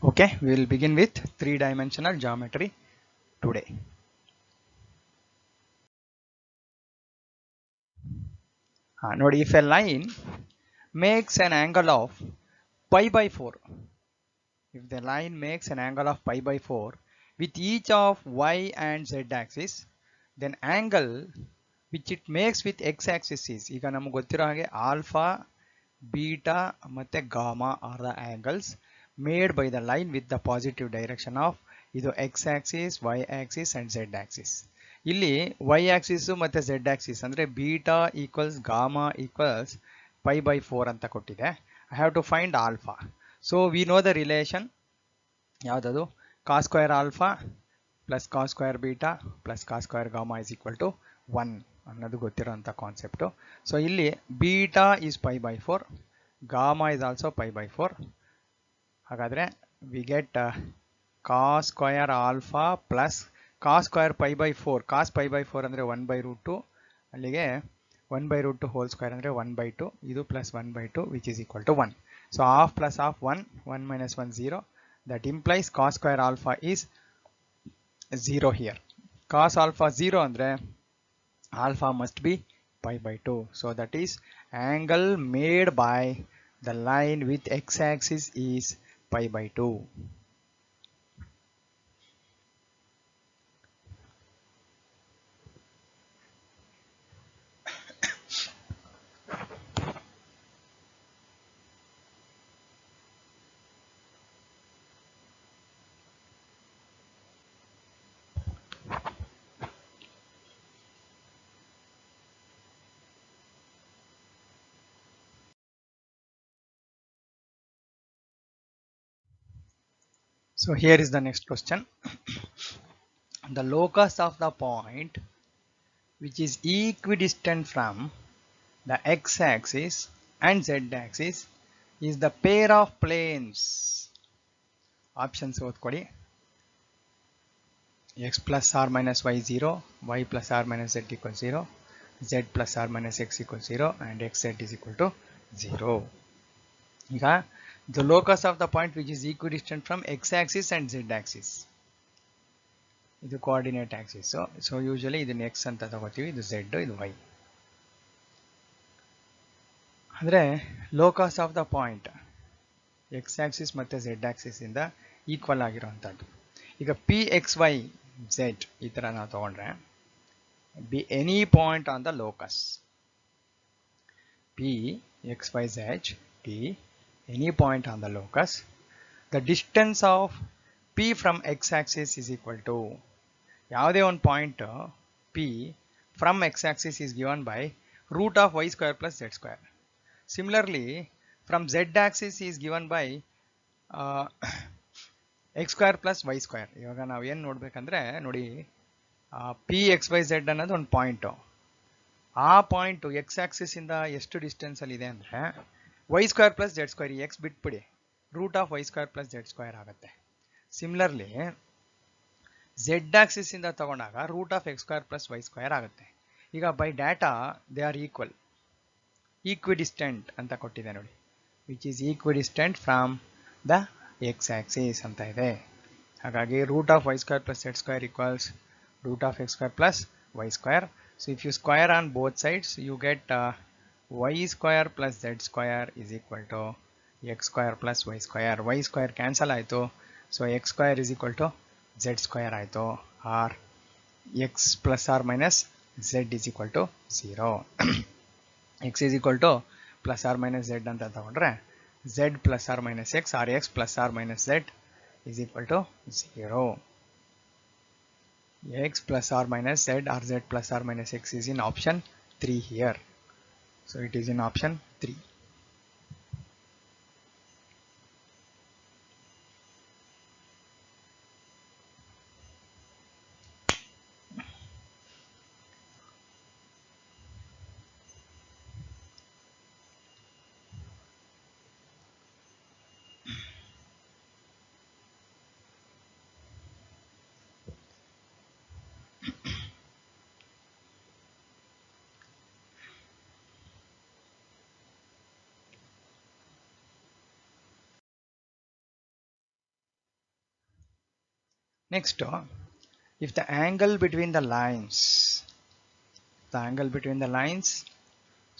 Okay, we will begin with three-dimensional geometry today. Nodi, if a line makes an angle of pi by 4, if the line makes an angle of pi by 4 with each of y and z axis, then angle which it makes with x axis is, ಈಗ ನಮಗೆ ಗೊತ್ತಿರೋ ಹಾಗೆ alpha, beta ಮತ್ತೆ gamma are the angles made by the line with the positive direction of ಇದು x axis, y axis and z axis. ಇಲ್ಲಿ y axis ಮತ್ತೆ z axis ಅಂದ್ರೆ beta equals gamma equals pi by 4 ಅಂತ ಕೊಟ್ಟಿದೆ. I have to find alpha. So we know the relation ಯಾವ್ದದು cos square alpha plus cos square beta plus cos square gamma is equal to 1 ಅನ್ನೋದು ಗೊತ್ತಿರೋಂಥ concept. So ಇಲ್ಲಿ beta is pi by 4, gamma is also pi by 4. ಹಾಗಾದರೆ we get cos square alpha plus cos square pi by 4. Cos pi by 4 ಅಂದರೆ 1/√2, ಅಲ್ಲಿಗೆ 1/√2 whole square ಅಂದರೆ 1/2, ಇದು plus 1/2 which is equal to 1. So half plus half 1 minus 1 0. That implies cos square alpha is 0 here. Cos alpha 0 andre alpha must be pi by 2. So that is angle made by the line with x-axis is pi by 2. So here is the next question. The locus of the point which is equidistant from the x-axis and z-axis is the pair of planes. Options ಓದ್ಕೊಡಿ. x plus r minus y 0, y plus r minus z equals 0, z plus r minus x equals 0 and xz is equal to 0. ಈಗ the locus of the point which is equidistant from x-axis and z-axis, ಇದು coordinate axis. So usually ಇದನ್ನ x ಅಂತ ತಗೋತೀವಿ, ಇದು z, ಇದು y. ಅಂದರೆ locus of the point x-axis ಮತ್ತು z-axis ಇಂದ ಈಕ್ವಲ್ ಆಗಿರುವಂಥದ್ದು. ಈಗ ಪಿ ಎಕ್ಸ್ ವೈ ಝೆಡ್ ಈ ಥರ ನಾವು ತಗೊಂಡ್ರೆ be any point on the locus, P x y z P any point on the locus, the distance of P from x axis is equal to, ಯಾವುದೇ ಒಂದು point P from x axis is given by root of y square plus z square. Similarly from z axis is given by x square plus y square. ಇವಾಗ ನಾವು ಏನು ನೋಡ್ಬೇಕಂದ್ರೆ ನೋಡಿ, P x y Z ಅನ್ನೋದು ಒಂದು point, ಆ point X ಆಕ್ಸಿಸಿಂದ ಎಷ್ಟು ಡಿಸ್ಟೆನ್ಸಲ್ಲಿ ಇದೆ ಅಂದರೆ y square plus z square, ಈ ಎಕ್ಸ್ ಬಿಟ್ಬಿಡಿ, root of y square plus z square ಆಗುತ್ತೆ. ಸಿಮಿಲರ್ಲಿ ಝೆಡ್ ಆಕ್ಸಿಸಿಂದ ತಗೊಂಡಾಗ root of x square plus y square ಆಗುತ್ತೆ. ಈಗ by data they are equidistant ಅಂತ ಕೊಟ್ಟಿದೆ ನೋಡಿ, which is equidistant from the x axis ಅಂತ ಇದೆ. ಹಾಗಾಗಿ root of y square plus z square equals root of x square plus y square. So if you square on both sides you get y square plus z square is equal to x square plus y square. Y square cancel ಆಯಿತು, so x square is equal to z square ಆಯಿತು, or x plus or minus z is equal to 0. X is equal to plus or minus z ಅಂತ ತಗೊಂಡ್ರೆ z plus r minus x or x plus r minus z is equal to 0. X plus r minus z or z plus r minus x is in option 3 here. So it is in option 3. Next, if the angle between the lines,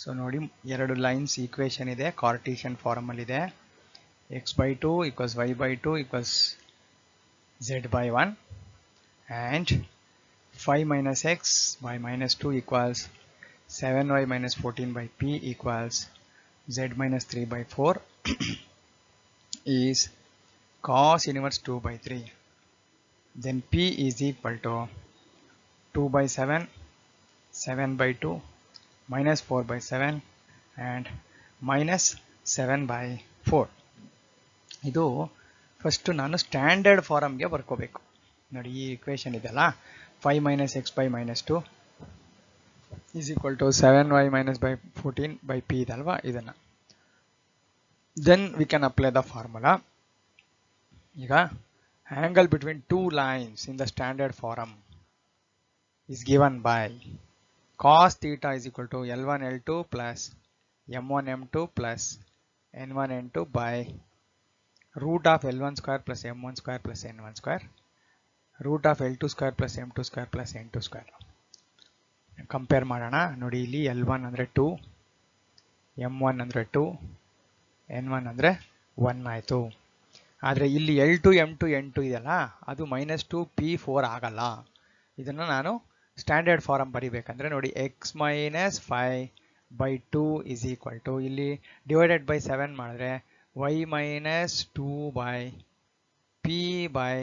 so ನೋಡಿ ಎರಡು lines equation ಇದೆ, Cartesian form ಅಲ್ಲಿ ಇದೆ. x by 2 equals y by 2 equals z by 1 and 5 minus x by minus 2 equals 7y minus 14 by p equals z minus 3 by 4 is cos inverse 2 by 3. Then p is equal to 2 by 7, 7 by 2, minus 4 by 7 and minus 7 by 4. ಇದು first ನಾನು standard ಫಾರಮ್ಗೆ ಬರ್ಕೋಬೇಕು. ನೋಡಿ ಈ equation ಇದೆಲ್ಲ, 5 minus x by minus 2 is equal to 7y minus by 14 by p ಇದಲ್ವಾ, ಇದನ್ನ then we can apply the formula. ಈಗ angle between two lines in the standard form is given by cos theta is equal to L1 L2 plus M1 M2 plus N1 N2 by root of L1 square plus M1 square plus N1 square root of L2 square plus M2 square plus N2 square. Compare ಮಾಡೋಣ. ನೋಡಿ ಇಲ್ಲಿ L1 ಅಂದರೆ 2, M1 ಅಂದರೆ 2, N1 ಅಂದರೆ 1 ಆಯಿತು. ಆದರೆ ಇಲ್ಲಿ L2 M2 N2 ಇದೆಯಲ್ಲ, ಅದು -2 P4 ಆಗಲ್ಲ. ಇದನ್ನು ನಾನು ಸ್ಟ್ಯಾಂಡರ್ಡ್ ಫಾರಮ್ ಬರಿಬೇಕಂದ್ರೆ ನೋಡಿ x minus 5 by 2 is equal to ಇಲ್ಲಿ ಡಿವೈಡೆಡ್ ಬೈ 7 ಮಾಡಿದ್ರೆ y minus 2 by p by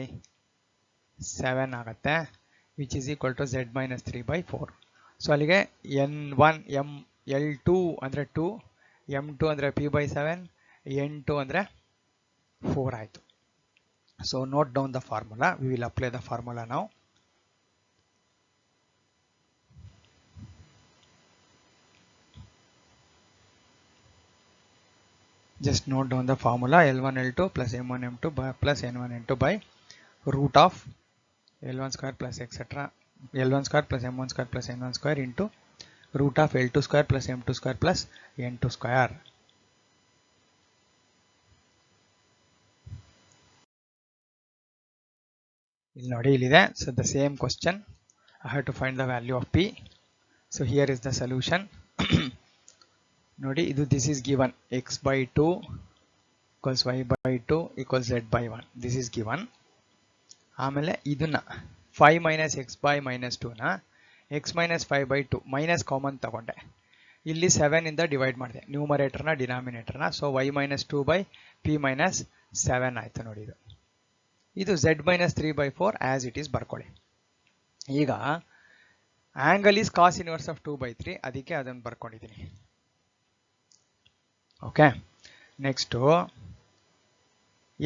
7 ಆಗುತ್ತೆ, which is equal to z minus 3 by 4. So ಅಲ್ಲಿಗೆ N1 L2 ಅಂದರೆ 2, M2 ಅಂದರೆ p by 7, N2 ಅಂದರೆ 4 ಆಯಿತು. So note down the formula. We will apply the formula ನಾವು. Just note down the formula L1 L2 plus M1 M2 plus N1 N2 by root of L1 square plus etc. L1 square plus M1 square plus N1 square into root of L2 square plus M2 square plus N2 square. ಇಲ್ಲಿ ನೋಡಿ ಇಲ್ಲಿದೆ. So the same question, I have to find the value of p. So here is the solution. ನೋಡಿ ಇದು this is given x by 2 equals y by 2 equals z by 1. This is given. ಆಮೇಲೆ ಇದನ್ನ 5 minus x by minus 2 ನ x minus 5 by 2 minus common ತಗೊಂಡೆ. ಇಲ್ಲಿ 7 ಇಂದ divide ಮಾಡಿದೆ ನ್ಯೂಮರೇಟರ್ನ ಡಿನಾಮಿನೇಟರ್ನ. So y minus 2 by p minus 7 ಆಯ್ತು. ನೋಡಿ ಇದು z minus 3 by 4 as it is ಬರ್ಕೊಳ್ಳಿ. ಈಗ angle is cos inverse of 2 by 3, ಅದಕ್ಕೆ ಅದನ್ನು ಬರ್ಕೊಂಡಿದ್ದೀನಿ. ಓಕೆ, ನೆಕ್ಸ್ಟು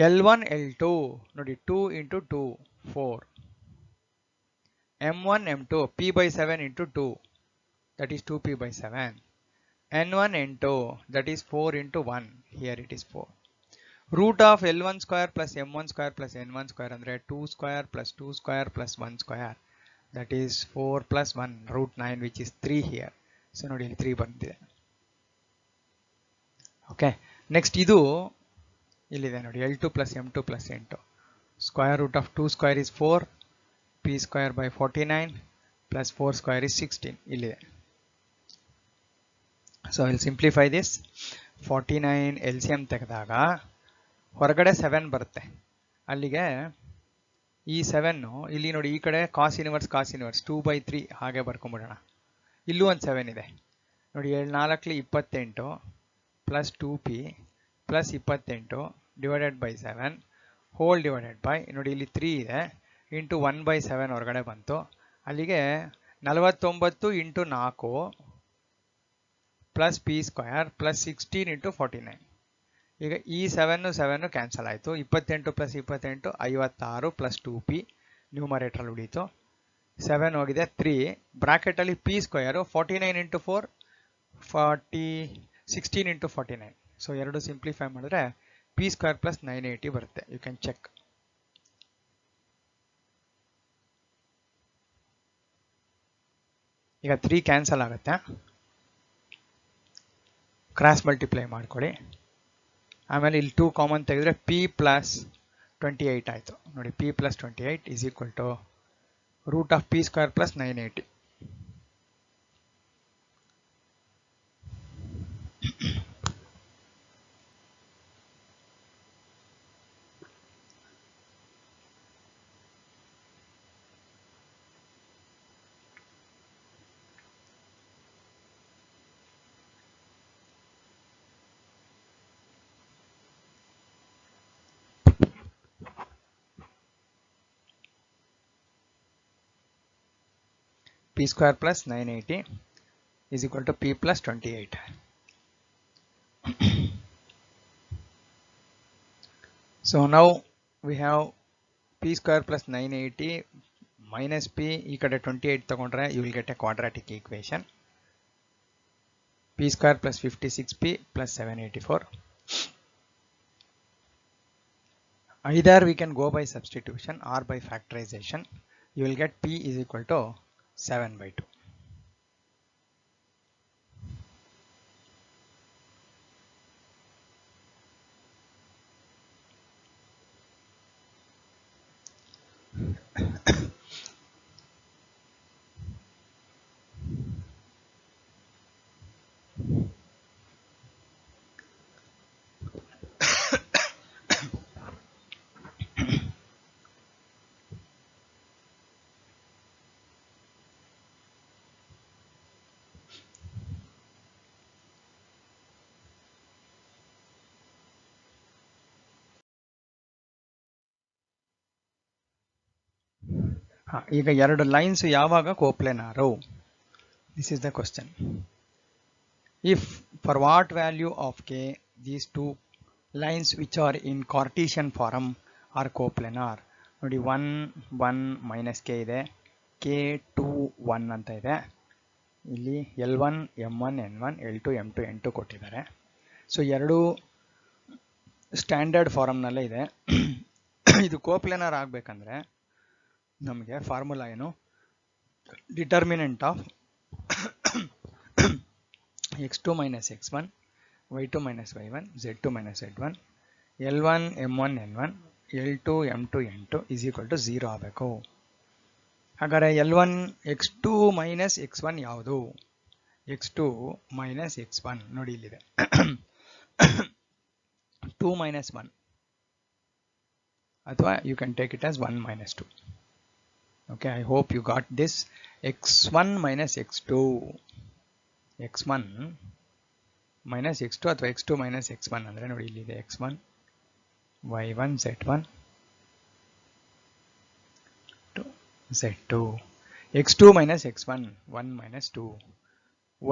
L1 L2 ನೋಡಿ 2 into 2 4, M1 M2 p by 7 into 2 that is 2p by 7, N1 N2 that is 4 into 1, here it is 4. Root of L1 square plus M1 square plus N1 square ಅಂದರೆ 2 square plus 2 square plus 1 square that is 4 plus 1 root 9 which is 3 here. So ನೋಡಿ ಇಲ್ಲಿ 3 ಬಂದಿದೆ. Okay, next ಇದು ಇಲ್ಲಿದೆ ನೋಡಿ L2 plus M2 plus N2. Square root of 2 square is 4, p square by 49 plus 4 square is 16 ಇಲ್ಲಿದೆ. So I will simplify this. 49 LCM ತೆಗೆದಾಗ ಹೊರಗಡೆ 7 ಬರುತ್ತೆ. ಅಲ್ಲಿಗೆ ಈ 7 ಇಲ್ಲಿ ನೋಡಿ ಈ ಕಡೆ ಕಾಸ್ ಇನ್ವರ್ಸ್ 2 by 3 ಹಾಗೆ ಬರ್ಕೊಂಬಿಡೋಣ. ಇಲ್ಲೂ ಒಂದು 7 ಇದೆ ನೋಡಿ. 7 4 28 plus 2p plus 28 divided by 7 whole divided by ನೋಡಿ ಇಲ್ಲಿ 3 ಇದೆ ಇಂಟು 1 by 7 ಹೊರಗಡೆ ಬಂತು. ಅಲ್ಲಿಗೆ 49 into 4 plus p square plus 16 into 49. ಈಗ ಈ 7 ಕ್ಯಾನ್ಸಲ್ ಆಯಿತು. 28 ಪ್ಲಸ್ 28 56 ಪ್ಲಸ್ 2p ನ್ಯೂಮರೇಟ್ರಲ್ಲಿ ಉಳೀತು. 7 ಹೋಗಿದೆ 3 ಬ್ರಾಕೆಟಲ್ಲಿ p square 49 into 4 16 into 49. So ಎರಡು ಸಿಂಪ್ಲಿಫೈ ಮಾಡಿದ್ರೆ p ಸ್ಕ್ವೇರ್ ಪ್ಲಸ್ 980 ಬರುತ್ತೆ. You can check. ಈಗ 3 ಕ್ಯಾನ್ಸಲ್ ಆಗುತ್ತೆ, ಕ್ರಾಸ್ ಮಲ್ಟಿಪ್ಲೈ ಮಾಡ್ಕೊಳ್ಳಿ. ಆಮೇಲೆ ಇಲ್ಲಿ 2 ಕಾಮನ್ ತೆಗೆದ್ರೆ p ಪ್ಲಸ್ 28 ಆಯಿತು ನೋಡಿ. p plus 28 is equal to root of p square plus 980. p square plus 980 is equal to p plus 28. So now we have p square plus 980 minus p ಈ ಕಡೆ 28 ತಗೊಂಡ್ರೆ you will get a quadratic equation. p square plus 56p plus 784. Either we can go by substitution or by factorization. You will get p is equal to 7 by 2. ಈಗ ಎರಡು lines ಯಾವಾಗ ಕೋಪ್ಲೆನಾರು? This is the question. If for what value of k these two lines which are in Cartesian form are coplanar. ನೋಡಿ 1 1 minus k ಇದೆ, k 2 1 ಅಂತ ಇದೆ. ಇಲ್ಲಿ L1 M1 N1 L2 M2 N2 ಕೊಟ್ಟಿದ್ದಾರೆ. So ಎರಡು standard ಫಾರಮ್ನಲ್ಲೇ ಇದೆ. ಇದು ಕೋಪ್ಲೆನಾರ್ ಆಗಬೇಕಂದ್ರೆ ನಮಗೆ ಫಾರ್ಮುಲಾ ಏನು? Determinant of x2 minus x1 y2 minus y1 z2 minus z1 L1 M1 N1 L2 M2 N2 is equal to 0 ಆಗಬೇಕು. ಹಾಗಾದರೆ L1 x2 minus x1 ಯಾವುದು? x2 minus x1 ನೋಡಿ ಇಲ್ಲಿದೆ 2 minus 1 ಅಥವಾ you can take it as 1 minus 2. Okay, I hope you got this. x1 minus x2, x1 minus x2 ಅಥವಾ x2 minus x1 ಅಂದರೆ ನೋಡಿ ಇಲ್ಲಿದೆ x1 y1 z1 z2 x2 minus x1 1 minus 2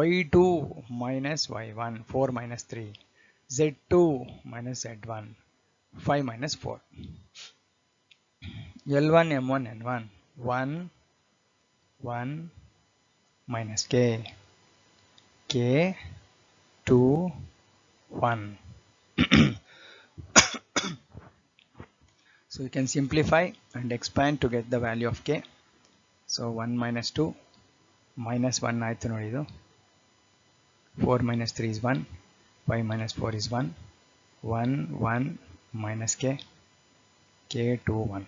y2 minus y1 4 minus 3 z2 minus z1 5 minus 4 L1 M1 N1 1 1 minus k 2 1. So you can simplify and expand to get the value of k. So 1 minus 2 minus 1 ಆಯಿತು ನೋಡಿ ಇದು 4 minus 3 is 1 5 minus 4 is 1 1 1 minus k 2 1.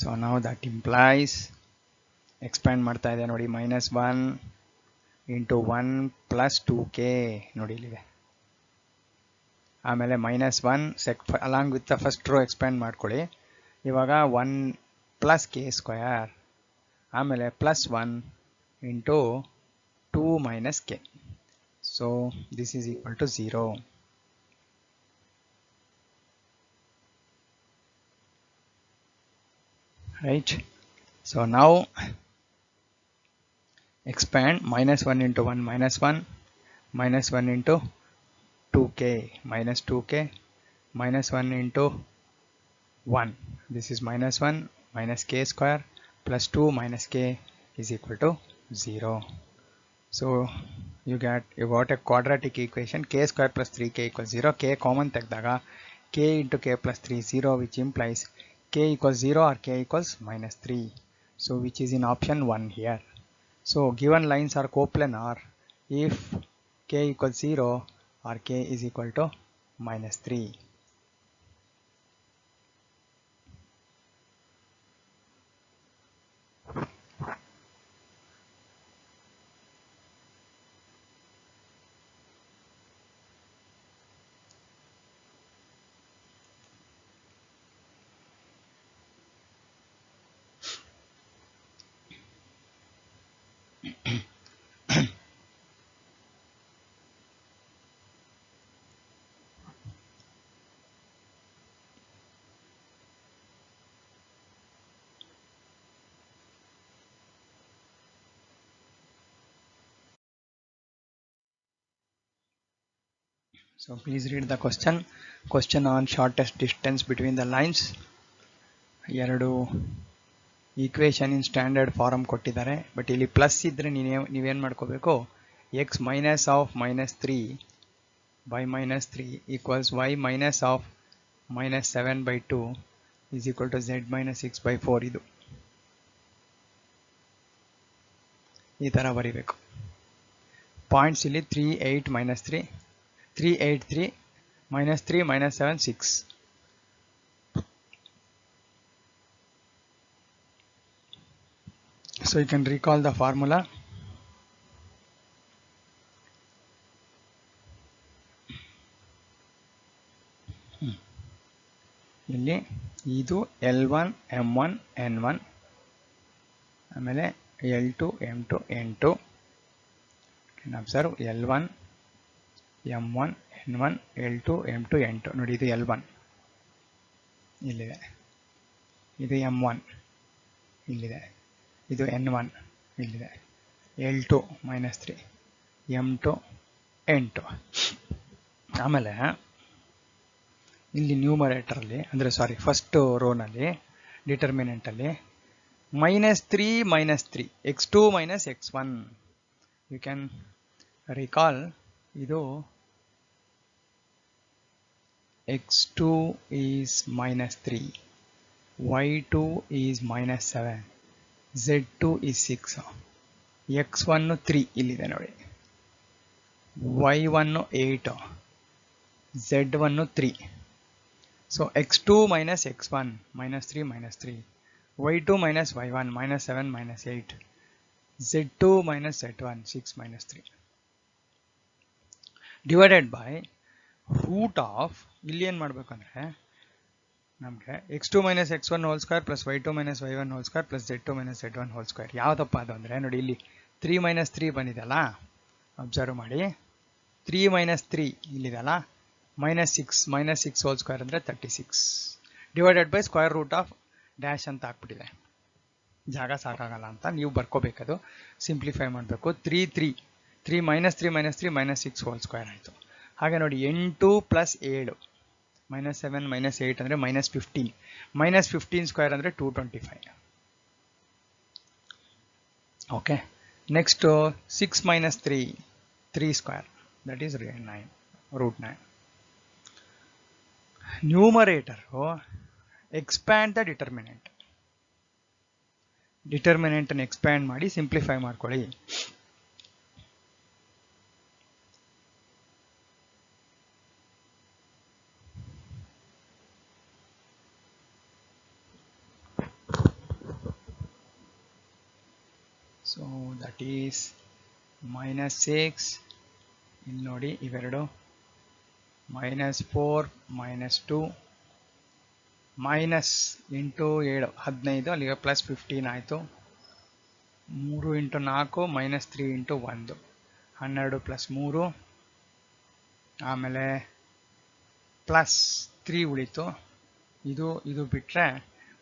So now that implies expand ಮಾಡ್ತಾ ಇದೆ ನೋಡಿ minus 1 into 1 plus 2k ನೋಡಿ ಇಲ್ಲಿದೆ. ಆಮೇಲೆ minus 1 along with the first row expand ಮಾಡ್ಕೊಳ್ಳಿ. ಇವಾಗ 1 plus k square ಆಮೇಲೆ plus 1 into 2 minus k. So this is equal to 0. Right, so now expand minus 1 into 1 minus 1 minus 1 into 2k minus 2k minus 1 into 1. This is minus 1 minus k square plus 2 minus k is equal to 0. So you got a quadratic equation k square plus 3k equals 0. K common ತೆಗೆದಾಗ k into k plus 3 0, which implies k equals 0 or k equals minus 3. So which is in option 1 here. So given lines are coplanar if k equals 0 or k is equal to -3. So please read the question. Question on shortest distance between the lines. ಎರಡು equation in standard farm ಕೊಟ್ಟಿದ್ದಾರೆ, but ಇಲ್ಲಿ plus ಇದ್ರೆ ನೀವೇನು ಮಾಡ್ಕೋಬೇಕು, x minus of -3 by -3 equals y minus of -7/2 is equal to z minus 6/4. ಇದು ಈ ಥರ ಬರೀಬೇಕು. ಪಾಯಿಂಟ್ಸ್ ಇಲ್ಲಿ 3, 8, -3, 3, 8, 3, -3, -7, 6. So you can recall the formula. ಇಲ್ಲಿ ಇದು L1 M1 N1 ಆಮೇಲೆ L2 M2 N2. can observe L1 M1 N1 L2 M2 N2. ನೋಡಿ ಇದು L1 ಇಲ್ಲಿದೆ, ಇದು M1 ಇಲ್ಲಿದೆ, ಇದು N1 ಇಲ್ಲಿದೆ, L2 -3 M2 N2. ಆಮೇಲೆ ಇಲ್ಲಿ ನ್ಯೂಮರೇಟರಲ್ಲಿ ಅಂದರೆ ಫಸ್ಟ್ ರೋನಲ್ಲಿ ಡಿಟರ್ಮಿನೆಂಟಲ್ಲಿ -3 -3 x2 - x1. You can recall ಇದು x2 is -3, y2 is -7, z2 is 6, x1 3 ಇಲ್ಲಿದೆ ನೋಡಿ, y1 8, z1 3. So x2 minus x1 -3 -3, y2 minus y1 -7 -8, z2 minus z1 6 -3 divided by root of, ಇಲ್ಲಿ ಏನು ಮಾಡಬೇಕಂದ್ರೆ ನಮಗೆ x2 minus x1 whole square plus y2 minus y1 whole square plus z2 minus z1 whole square. ಯಾವುದಪ್ಪ ಅದು ಅಂದರೆ ನೋಡಿ ಇಲ್ಲಿ 3 - 3 ಬಂದಿದೆಯಲ್ಲ, ಅಬ್ಸರ್ವ್ ಮಾಡಿ, 3 - 3 ಇಲ್ಲಿದೆಯಲ್ಲ, -6 ಹೋಲ್ ಸ್ಕ್ವೇರ್ ಅಂದರೆ 36 divided by square root of dash ಅಂತ ಹಾಕ್ಬಿಟ್ಟಿದೆ. ಜಾಗ ಸಾಕಾಗಲ್ಲ ಅಂತ ನೀವು ಬರ್ಕೋಬೇಕದು, ಸಿಂಪ್ಲಿಫೈ ಮಾಡಬೇಕು. 3 -3 -6 ಹೋಲ್ ಸ್ಕ್ವೇರ್ ಆಯಿತು. ಹಾಗೆ ನೋಡಿ 8 + 7 -7 -8 ಅಂದರೆ -15, -15 ಸ್ಕ್ವೇರ್ ಅಂದರೆ 225. Okay, next 6 - 3 3 square, that is 9 √9. Numerator expand the determinant, ಡಿಟರ್ಮಿನೆಂಟನ್ನು ಎಕ್ಸ್ಪ್ಯಾಂಡ್ ಮಾಡಿ ಸಿಂಪ್ಲಿಫೈ ಮಾಡ್ಕೊಳ್ಳಿ. ಸೊ ದಟ್ ಈಸ್ -6, ಇಲ್ಲಿ ನೋಡಿ ಇವೆರಡು, -4 -2 -8 7 15, ಅಲ್ಲಿಗೆ +15 ಆಯಿತು. 3 × 4 -3 × 1 12 + 3, ಆಮೇಲೆ +3 ಉಳಿತು. ಇದು ಬಿಟ್ಟರೆ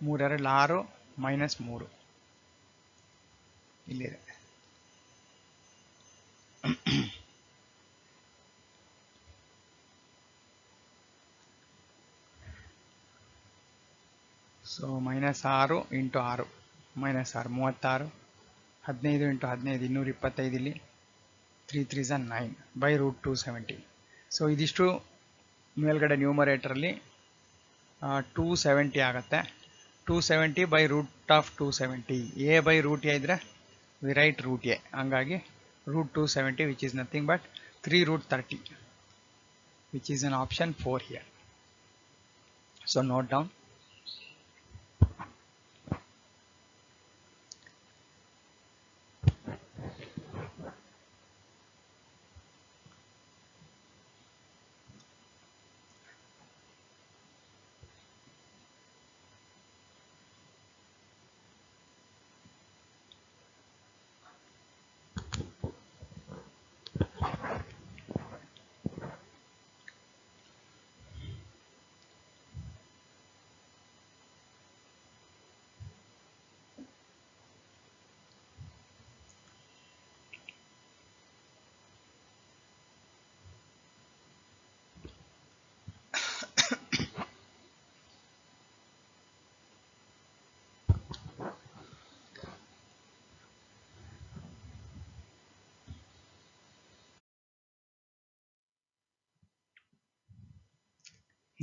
3 2 6 -3 ಇಲ್ಲಿದೆ. ಸೊ -6 × 6 -6 36, 15 × 15 225, ಇಲ್ಲಿ 3 3s 9 by √270. ಸೊ ಇದಿಷ್ಟು ಮೇಲ್ಗಡೆ ನ್ಯೂಮರೇಟರಲ್ಲಿ 270 ಆಗುತ್ತೆ. 270 by root of 270. A by root A idre we write root A. Hangagi root 270, which is nothing but 3 root 30, which is an option 4 here. So note down.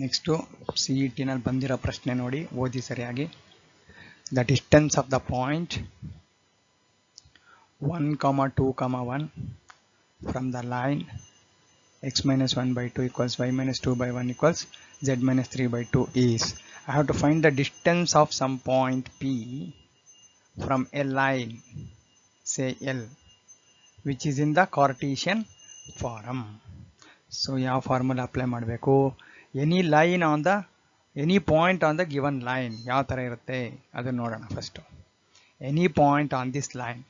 Next CET ನಲ್ಲಿ ಬಂದಿರೋ ಪ್ರಶ್ನೆ ನೋಡಿ, ಓದಿ ಸರಿಯಾಗಿ. The distance of the point 1, 2, 1 from the line x minus 1 by 2 equals y minus 2 by 1 equals z minus 3 by 2 is. I have to find the distance of some point P from a line, say L, which is in the Cartesian form. So ಯಾವ formula apply ಮಾಡಬೇಕು? Any line on the any point on the given line ಯಾವ ಥರ ಇರುತ್ತೆ ಅದನ್ನು ನೋಡೋಣ. First any point on this line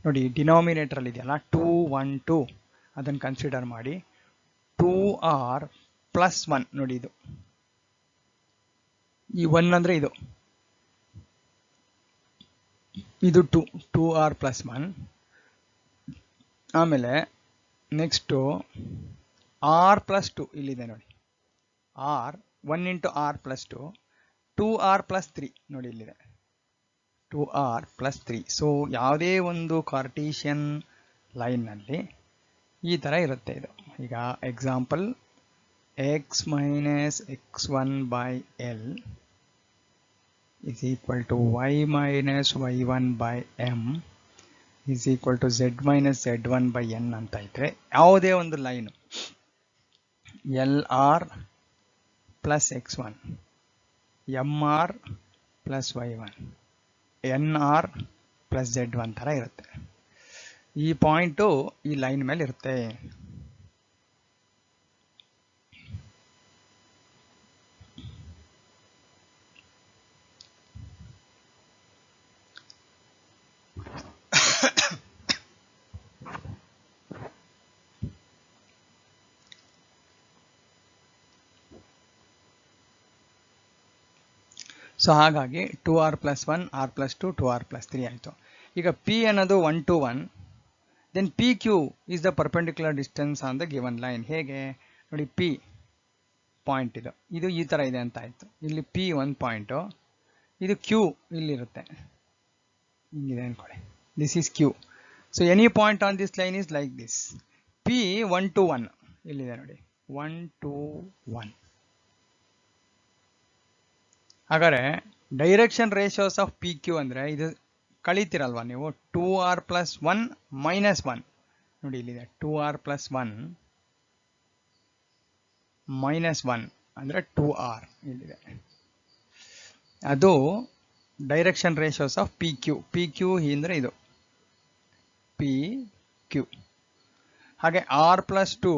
ನೋಡಿ, ಡಿನಾಮಿನೇಟ್ರಲ್ಲಿ ಇದೆಯಲ್ಲ 2, 1, 2, ಅದನ್ನು ಕನ್ಸಿಡರ್ ಮಾಡಿ. 2r ಪ್ಲಸ್ 1 ನೋಡಿ, ಈ 1 ಅಂದರೆ ಇದು 2r ಪ್ಲಸ್ 1. ಆಮೇಲೆ ನೆಕ್ಸ್ಟು ಆರ್ ಪ್ಲಸ್ 2 ಇಲ್ಲಿದೆ ನೋಡಿ, r 1 into r plus 2, 2r plus 3 ನೋಡಿ ಇಲ್ಲಿದೆ 2r ಪ್ಲಸ್ 3. ಸೊ ಯಾವುದೇ ಒಂದು ಕಾರ್ಟೀಷಿಯನ್ ಲೈನ್ನಲ್ಲಿ ಈ ಥರ ಇರುತ್ತೆ ಇದು. ಈಗ example x minus x1 by L is equal to y minus y1 by m is equal to z minus z1 by n ಅಂತ ಇದ್ರೆ, ಯಾವುದೇ ಒಂದು line LR plus x1, MR plus y1, NR plus z1 ಥರ ಇರುತ್ತೆ. ಈ point ಈ line ಮೇಲೆ ಇರುತ್ತೆ. ಸೊ ಹಾಗಾಗಿ 2r plus 1, r plus 2, 2r plus 3 ಆಯಿತು. ಈಗ P ಅನ್ನೋದು 1 to 1, then PQ is the perpendicular distance on the given line. ಹೇಗೆ ನೋಡಿ, P ಪಾಯಿಂಟ್ ಇದು ಈ ಥರ ಇದೆ ಅಂತ ಆಯಿತು. ಇಲ್ಲಿ P 1 ಪಾಯಿಂಟು, ಇದು Q ಇಲ್ಲಿರುತ್ತೆ, ಹಿಂಗಿದೆ ಅಂದ್ಕೊಳ್ಳಿ, this is Q. So any point on this line is like this. P 1 to 1 ಇಲ್ಲಿದೆ ನೋಡಿ, 1 to 1. ಹಾಗಾದರೆ direction ratios of P Q ಅಂದರೆ ಇದು ಕಳೀತಿರಲ್ವ ನೀವು, 2r ಪ್ಲಸ್ 1 ಮೈನಸ್ 1 ನೋಡಿ ಇಲ್ಲಿದೆ, 2r ಪ್ಲಸ್ 1 ಮೈನಸ್ 1 ಅಂದರೆ 2r ಇಲ್ಲಿದೆ. ಅದು direction ratios of P Q. P Q ಅಂದರೆ ಇದು ಪಿ ಕ್ಯೂ. ಹಾಗೆ ಆರ್ ಪ್ಲಸ್ 2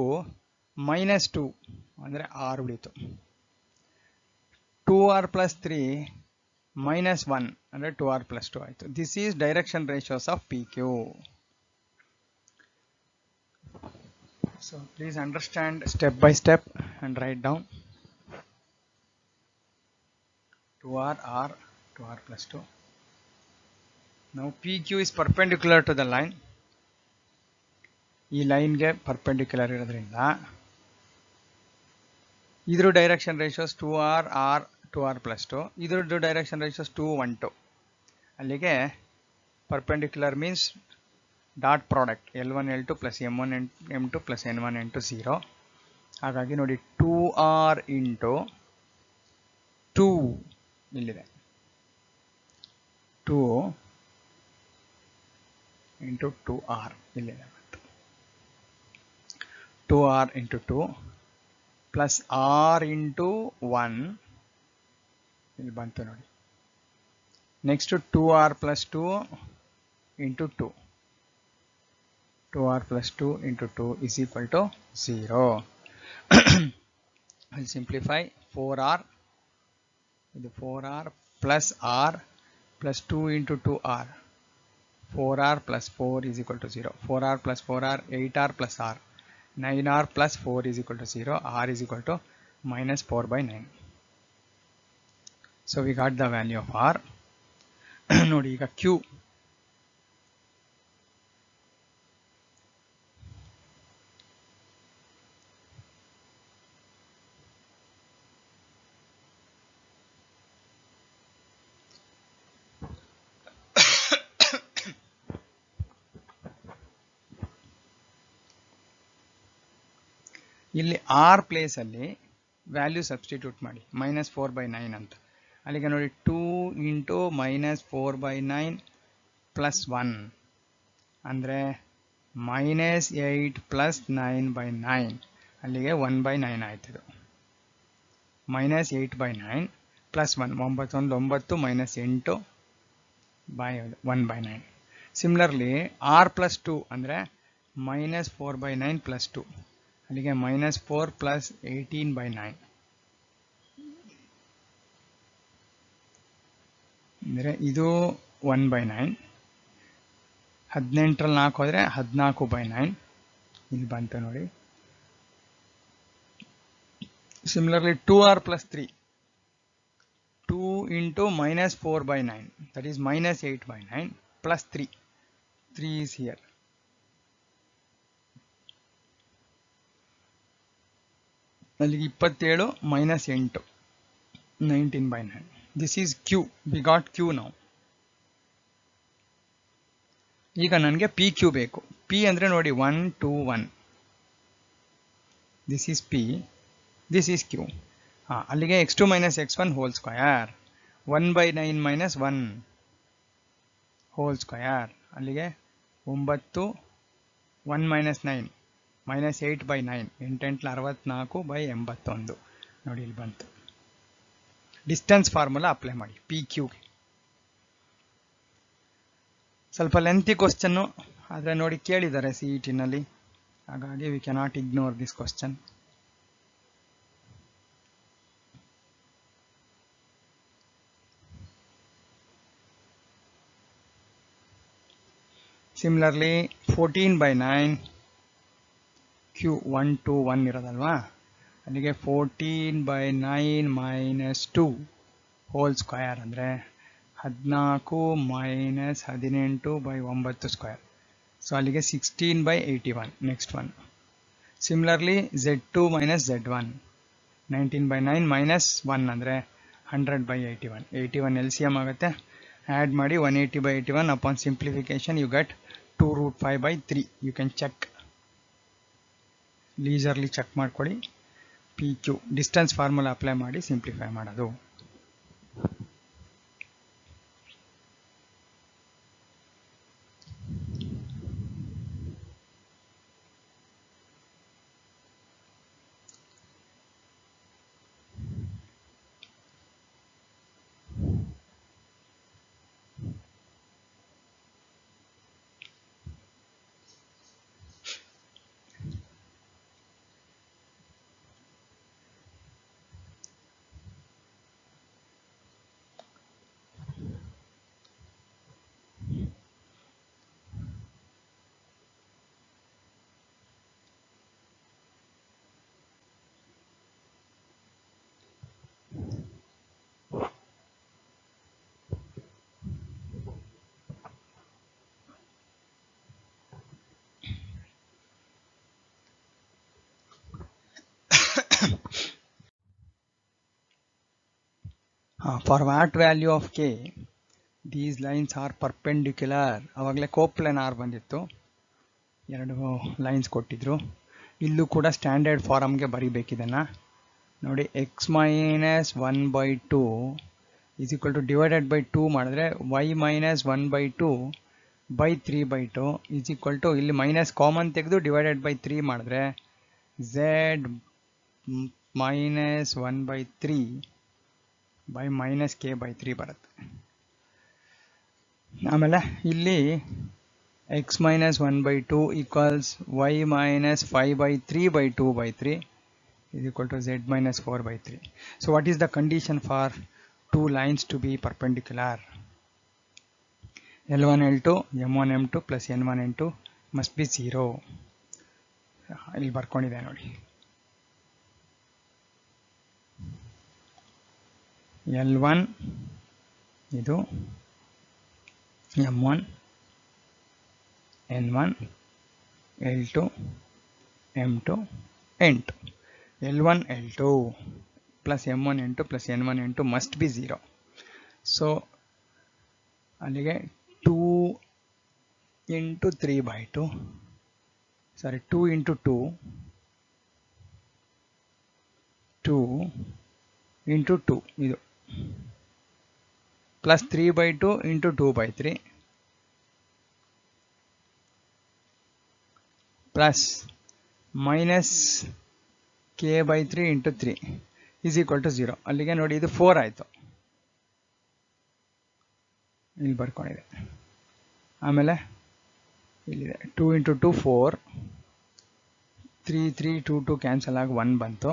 ಮೈನಸ್ 2 ಅಂದರೆ r ಉಳಿತು. 2r plus 3 minus 1 ಅಂದರೆ 2r plus 2 ಆಯಿತು. This is direction ratios of P Q. So please understand step by step and write down 2r, r, 2r plus 2. Now PQ is perpendicular to the line. ಈ ಲೈನ್ಗೆ perpendicular ಇರೋದ್ರಿಂದ ಇದ್ರ direction ratios 2r, r, 2r plus 2. ಇದ್ರದ್ದು direction ratios 2, 1, 2. ಅಲ್ಲಿಗೆ perpendicular means dot product L1, L2 plus M1, M2 plus N1, N2 0. ಹಾಗಾಗಿ ನೋಡಿ 2r into 2 ಇಲ್ಲಿದೆ, 2 into 2r ಇಲ್ಲಿದೆ, 2r into 2 plus r into 1 ಇಲ್ಲಿ ಬಂತು ನೋಡಿ. Next 2r plus 2 into 2, 2r plus 2 into 2 is equal to 0. I'll simplify 4r, the 4r plus r plus 2 into 2r, 4r plus 4 is equal to 0, 4r plus 4r, 8r plus r, 9r plus 4 is equal to 0, r is equal to minus 4 by 9. So we got the value of r. ನೋಡಿ ಈಗ q, ಇಲ್ಲಿ r place ಅಲ್ಲಿ value substitute ಮಾಡಿ, -4/9 ಅಂತ. ಅಲ್ಲಿಗೆ ನೋಡಿ 2 into -4/9 plus 1 ಅಂದರೆ -8 plus 9/9, ಅಲ್ಲಿಗೆ 1/9 ಆಯ್ತಿದು. -8/9 ಪ್ಲಸ್ 1, 9 1 9 -8/1/9. ಸಿಮಿಲರ್ಲಿ r ಪ್ಲಸ್ 2 ಅಂದರೆ -4/9 ಪ್ಲಸ್ 2, ಅಲ್ಲಿಗೆ -4 ಪ್ಲಸ್ 18/9 ಅಂದರೆ ಇದು 1/9. 18ರಲ್ಲಿ 4 ಹೋದರೆ 14/9 ಇಲ್ಲಿ ಬಂತು ನೋಡಿ. Similarly 2r plus 3, 2 into -4/9 that is -8/9 plus 3, 3 is here. ಅಲ್ಲಿಗೆ 27 -8 19/9. This is q. We got q now. ಈಗ ನನಗೆ pq ಬೇಕು. p ಅಂದ್ರೆ ನೋಡಿ 1 2 1. This is p, this is q. ಅಲ್ಲಿಗೆ x2 - x1 whole square, 1/9 minus 1 whole square, ಅಲ್ಲಿಗೆ 9 1 minus 9 -8/9, 8 64/81 ನೋಡಿ ಇಲ್ಲಿ ಬಂತು. ಡಿಸ್ಟೆನ್ಸ್ ಫಾರ್ಮುಲಾ ಅಪ್ಲೈ ಮಾಡಿ PQಗೆ. ಸ್ವಲ್ಪ ಲೆಂತಿ ಕ್ವಶನ್ನು, ಆದರೆ ನೋಡಿ ಕೇಳಿದ್ದಾರೆ CET-ನಲ್ಲಿ, ಹಾಗಾಗಿ V cannot ignore this question. Similarly 14/9 Q 1 2 1 ಇರೋದಲ್ವಾ, ಅಲ್ಲಿಗೆ 14/9 minus 2 ಹೋಲ್ ಸ್ಕ್ವಯರ್ ಅಂದರೆ 14 - 18/9 ಸ್ಕ್ವಯರ್. ಸೊ ಅಲ್ಲಿಗೆ 16/81. Next one similarly Z2 - Z1, 19/9 minus 1 ಅಂದರೆ 100/81. 81 LCM ಆಗುತ್ತೆ, ಆ್ಯಡ್ ಮಾಡಿ 180/81. Upon simplification you get 2√5/3. You can check, leisurely check ಮಾಡ್ಕೊಳ್ಳಿ. PQ ಡಿಸ್ಟೆನ್ಸ್ ಫಾರ್ಮುಲಾ ಅಪ್ಲೈ ಮಾಡಿ simplify ಮಾಡೋದು. For what value of k these lines are perpendicular, ಅವಾಗಲೇ ಕೋಪ್ಲೆನಾರ್ ಬಂದಿತ್ತು, ಎರಡು lines ಕೊಟ್ಟಿದ್ರು. ಇಲ್ಲೂ ಕೂಡ ಸ್ಟ್ಯಾಂಡರ್ಡ್ ಫಾರಮ್ಗೆ ಬರಿಬೇಕಿದನ್ನ ನೋಡಿ. X minus 1/2 is equal to divided by 2 ಮಾಡಿದ್ರೆ y minus 1/2 by 3/2 is equal to ಇಲ್ಲಿ ಮೈನಸ್ ಕಾಮನ್ ತೆಗೆದು ಡಿವೈಡೆಡ್ ಬೈ 3 ಮಾಡಿದ್ರೆ z minus 1/3 by minus k/3 ಬರುತ್ತೆ. ಆಮೇಲೆ ಇಲ್ಲಿ x minus 1/2 equals y minus 5/3/2/3 is equal to z minus 4/3. So what is the condition for two lines to be perpendicular? L1 L2 M1 M2 plus N1 N2 must be 0. ಇಲ್ಲಿ ಬರ್ಕೊಂಡಿದೆ ನೋಡಿ. L1 ಇದು M1 N1 L2 M2 N2. L1 L2 plus M1 N2 plus N1 N2 must be 0. So ಅಲ್ಲಿಗೆ 2 into 3/2 sorry 2 into 2 2 into 2 ಇದು plus 3/2 into 2/3 plus minus k/3 into 3 is equal to 0. ಅಲ್ಲಿಗೆ ನೋಡಿ ಇದು 4 ಆಯಿತು, ಇಲ್ಲಿ ಬರ್ಕೊಂಡಿದೆ. ಆಮೇಲೆ ಇಲ್ಲಿದೆ 2 into 2 4 3 3 2 2 ಕ್ಯಾನ್ಸಲ್ ಆಗಿ 1 ಬಂತು,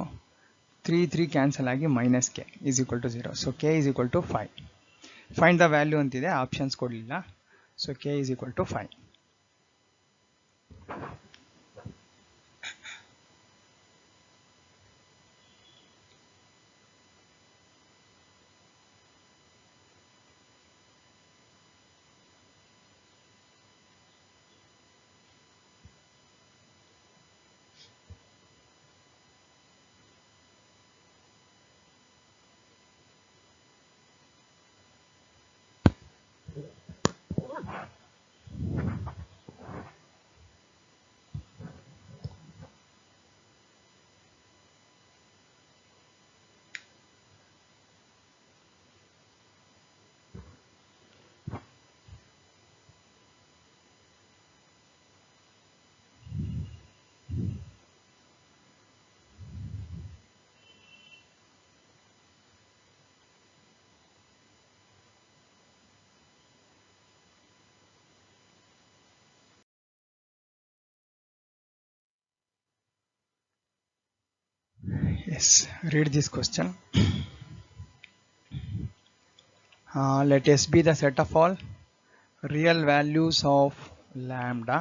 3 3 ಕ್ಯಾನ್ಸಲ್ ಆಗಿ minus k is equal to 0. So k is equal to 5. Find the value ಅಂತಿದೆ, ಆಪ್ಷನ್ಸ್ ಕೊಡಲಿಲ್ಲ. So k is equal to 5. Yes, read this question. Let S be the set of all real values of lambda.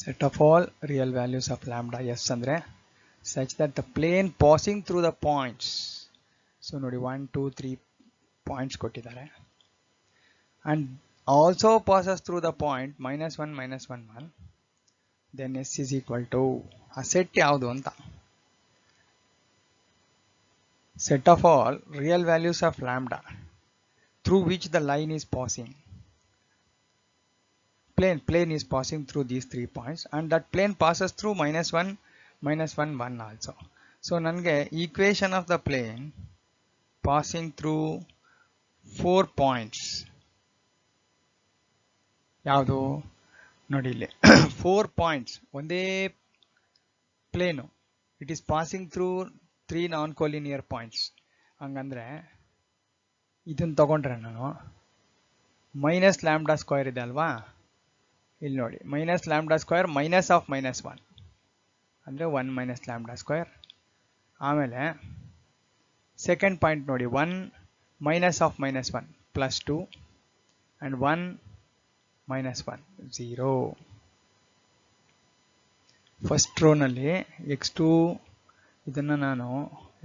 Set of all real values of lambda yes andre such that the plane passing through the points. So ನೋಡಿ 1 2 3 points ಕೊಟ್ಟಿದ್ದಾರೆ and also passes through the point -1 -1 1. Then S is equal to a set ಯಾವುದು ಅಂತ. Set of all real values of lambda through which the line is passing. Plane is passing through these 3 points and that plane passes through -1 -1 1 also. So ನನಗೆ equation of the plane passing through 4 points ಯಾವುದು ನೋಡಿ ಇಲ್ಲಿ 4 points ಒಂದೇ plane, it is passing through 3 non collinear points. ಹಂಗಂದ್ರೆ ಇದನ್ನು ತಗೊಂಡ್ರೆ ನಾನು minus lambda square ಇದೆ ಅಲ್ವಾ, ಇಲ್ಲಿ ನೋಡಿ minus lambda square minus of -1 ಅಂದರೆ 1 ಮೈನಸ್ ಲ್ಯಾಂಬ್ಡಾ ಸ್ಕ್ವೇರ್. ಆಮೇಲೆ ಸೆಕೆಂಡ್ ಪಾಯಿಂಟ್ ನೋಡಿ 1 ಮೈನಸ್ ಆಫ್ -1 +2 ಆ್ಯಂಡ್ 1 -1 0. ಫಸ್ಟ್ ರೋನಲ್ಲಿ x2 ಇದನ್ನು ನಾನು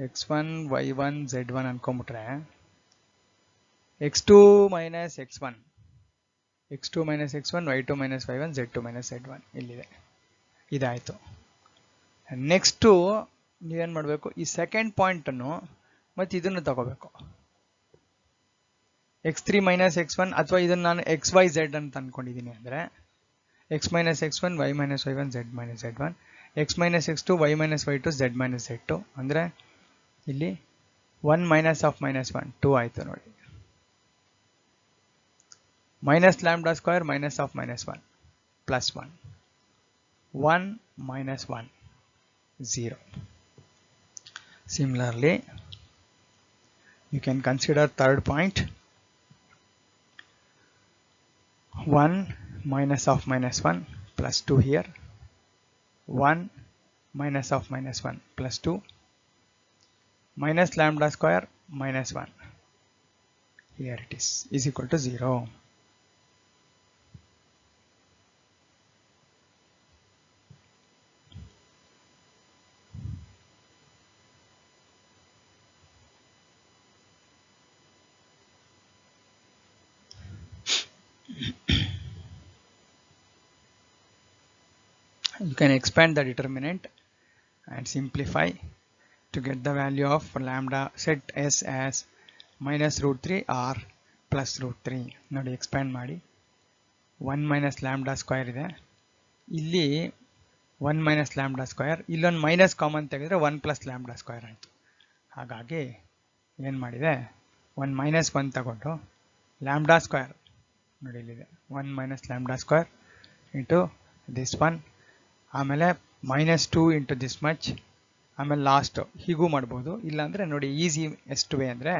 x1 y1 z1 ಅನ್ಕೊಂಬಿಟ್ರೆ x2 minus x1 x2 minus x1 y2 minus y1 z2 minus z1 ಇಲ್ಲಿದೆ, ಇದಾಯಿತು. ನೆಕ್ಸ್ಟು ನೀವೇನು ಮಾಡಬೇಕು, ಈ ಸೆಕೆಂಡ್ ಪಾಯಿಂಟನ್ನು ಮತ್ತು ಇದನ್ನು ತಗೋಬೇಕು x3 ಮೈನಸ್ x1 ಅಥವಾ ಇದನ್ನು ನಾನು xyz ಅಂತ ಅಂದ್ಕೊಂಡಿದ್ದೀನಿ ಅಂದರೆ x minus x1 y minus y1 z minus z1 x minus x2 y minus y2 z minus z2 ಅಂದರೆ ಇಲ್ಲಿ 1 minus of minus 1 2 ಆಯಿತು ನೋಡಿ. minus lambda square minus of minus 1 plus 1 1 minus 1 0. Similarly, you can consider third point 1 minus of minus 1 plus 2 here, 1 minus of minus 1 plus 2 minus lambda square minus 1, here it is equal to 0. You can expand the determinant and simplify to get the value of lambda. Set s as minus root 3 or plus root 3. ನೋಡಿ expand ಮಾಡಿ 1 minus lambda square ಇದೆ, ಇಲ್ಲಿ 1 minus lambda square, ಇಲ್ಲೊಂದು minus common ತೆಗೆದ್ರೆ 1 plus lambda square ಆಯಿತು. ಹಾಗಾಗಿ ಏನು ಮಾಡಿದೆ 1 minus 1 ತಗೊಂಡು lambda square ನೋಡಿ ಇಲ್ಲಿದೆ 1 minus lambda square into this one, ಆಮೇಲೆ minus 2 into this much, ಆಮೇಲೆ ಲಾಸ್ಟ್ ಹೀಗೂ ಮಾಡ್ಬೋದು. ಇಲ್ಲಾಂದರೆ ನೋಡಿ ಈಸಿ ಎಷ್ಟು ವೇ ಅಂದರೆ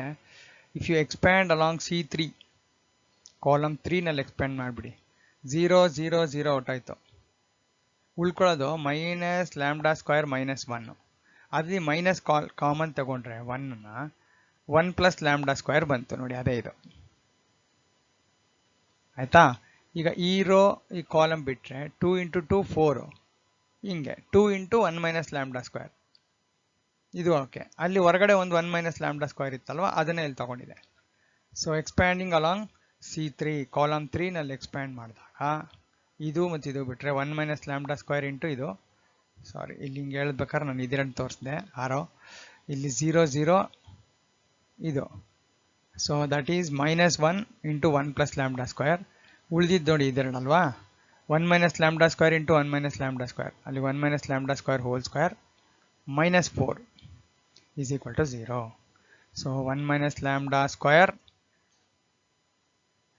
if you expand along C3 column 3ನಲ್ಲಿ ಎಕ್ಸ್ಪ್ಯಾಂಡ್ ಮಾಡಿಬಿಡಿ 0 0 0 ಹೊಟ್ಟಾಯಿತು. ಉಳ್ಕೊಳ್ಳೋದು ಮೈನಸ್ ಲ್ಯಾಂಬ್ಡಾ ಸ್ಕ್ವೇರ್ ಮೈನಸ್ 1. ಅದೇ ಮೈನಸ್ ಕಾಮನ್ ತಗೊಂಡ್ರೆ 1ನ 1 ಪ್ಲಸ್ ಲ್ಯಾಂಬ್ಡಾ ಸ್ಕ್ವೇರ್ ಬಂತು ನೋಡಿ, ಅದೇ ಇದು ಆಯಿತಾ. ಈಗ ಈ ರೋ ಈ ಕಾಲಮ್ ಬಿಟ್ಟರೆ 2 ಇಂಟು 2 4, ಹಿಂಗೆ 2 ಇಂಟು 1 ಮೈನಸ್ ಲ್ಯಾಂಬ್ಡಾ ಸ್ಕ್ವೇರ್ ಇದು ಓಕೆ. ಅಲ್ಲಿ ಹೊರಗಡೆ ಒಂದು 1 ಮೈನಸ್ ಲ್ಯಾಂಬ್ಡಾ ಸ್ಕ್ವೇರ್ ಇತ್ತಲ್ವ, ಅದನ್ನೇ ಇಲ್ಲಿ ತಗೊಂಡಿದೆ. So expanding along C3 column 3ನಲ್ಲಿ ಎಕ್ಸ್ಪ್ಯಾಂಡ್ ಮಾಡಿದಾಗ ಇದು ಮತ್ತು ಇದು ಬಿಟ್ಟರೆ 1 ಮೈನಸ್ ಲ್ಯಾಂಬ್ಡಾ ಸ್ಕ್ವೇರ್ ಇಂಟು ಇದು, ಸಾರಿ ಇಲ್ಲಿ ಹಿಂಗೆ ಹೇಳ್ಬೇಕಾದ್ರೆ ನಾನು ಇದೆರಡು ತೋರಿಸಿದೆ ಆರೋ, ಇಲ್ಲಿ 0 0 ಇದು, so that is minus 1 into 1 plus lambda square. ಉಳಿದಿದ್ದು ನೋಡಿ ಇದೆರಡಲ್ವಾ, 1 minus lambda square into 1 minus lambda square, ಅಲ್ಲಿ 1 minus lambda square whole square minus 4 is equal to 0. So 1 minus lambda square,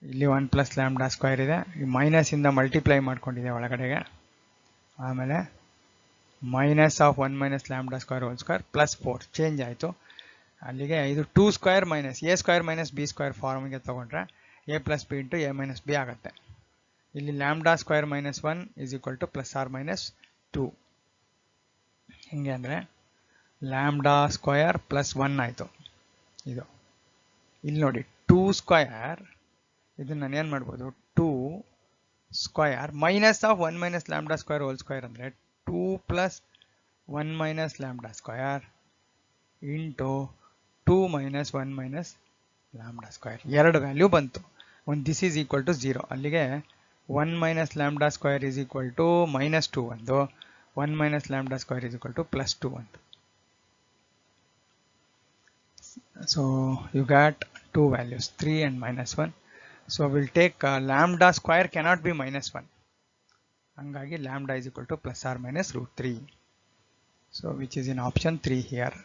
ಇಲ್ಲಿ 1 plus lambda square ಇದೆ, ಈ minus ಇಂದ multiply ಮಾಡ್ಕೊಂಡಿದೆ ಒಳಗಡೆಗೆ, ಆಮೇಲೆ minus of 1 minus lambda square whole square plus 4 change ಆಯಿತು. ಅಲ್ಲಿಗೆ ಇದು 2 square minus a square minus b square ಫಾರ್ಮಿಗೆ ತೊಗೊಂಡ್ರೆ a plus b into a minus b ಆಗುತ್ತೆ. ಇಲ್ಲಿ lambda square minus 1 is equal to plus or minus 2. ಹಿಂಗೆ ಅಂದರೆ lambda square plus 1 ಆಯಿತು ಇದು. ಇಲ್ಲಿ ನೋಡಿ 2 ಸ್ಕ್ವಯರ್, ಇದನ್ನು ನಾನು ಏನು ಮಾಡ್ಬೋದು 2 square minus of 1 minus lambda square whole square ಅಂದರೆ 2 plus 1 minus lambda square into 2 minus 1 minus lambda square. ಎರಡು ವ್ಯಾಲ್ಯೂ ಬಂತು. ಒಂದು ದಿಸ್ ಈಸ್ ಈಕ್ವಲ್ ಟು 0, ಅಲ್ಲಿಗೆ 1 minus lambda square is equal to minus 2 ಒಂದು, 1 minus lambda square is equal to plus 2 1. So you got two values 3 and minus 1. So we'll take lambda square cannot be minus 1. Hangagi lambda is equal to plus or minus root 3. So which is in option 3 here.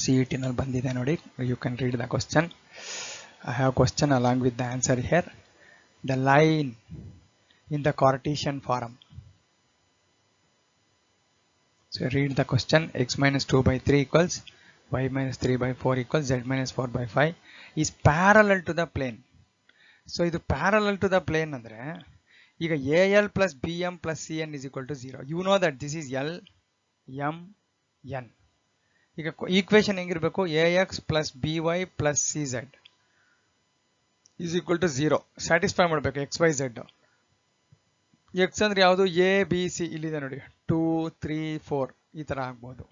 CET ನಲ್ಲಿ ಬಂದಿದೆ ನೋಡಿ, you can read the question. I have question along with the answer here. The line in the Cartesian form So read the question. X minus 2 by 3 equals y minus 3 by 4 equals z minus 4 by 5 is parallel to the plane. So ಇದು parallel to the plane ಅಂದ್ರೆ ಈಗ AL plus BM plus CN is equal to 0. You know that this is L, M, N. ಈಗ equation ಹೆಂಗಿರಬೇಕು, AX plus BY plus CZ is equal to 0. Satisfy ಮಾಡಬೇಕು x y z. X ಅಂದ್ರೆ ಯಾವುದು, A b C ಇಲ್ಲಿದೆ ನೋಡಿ, 2 3 4 ಈ ಥರ ಆಗ್ಬೋದು.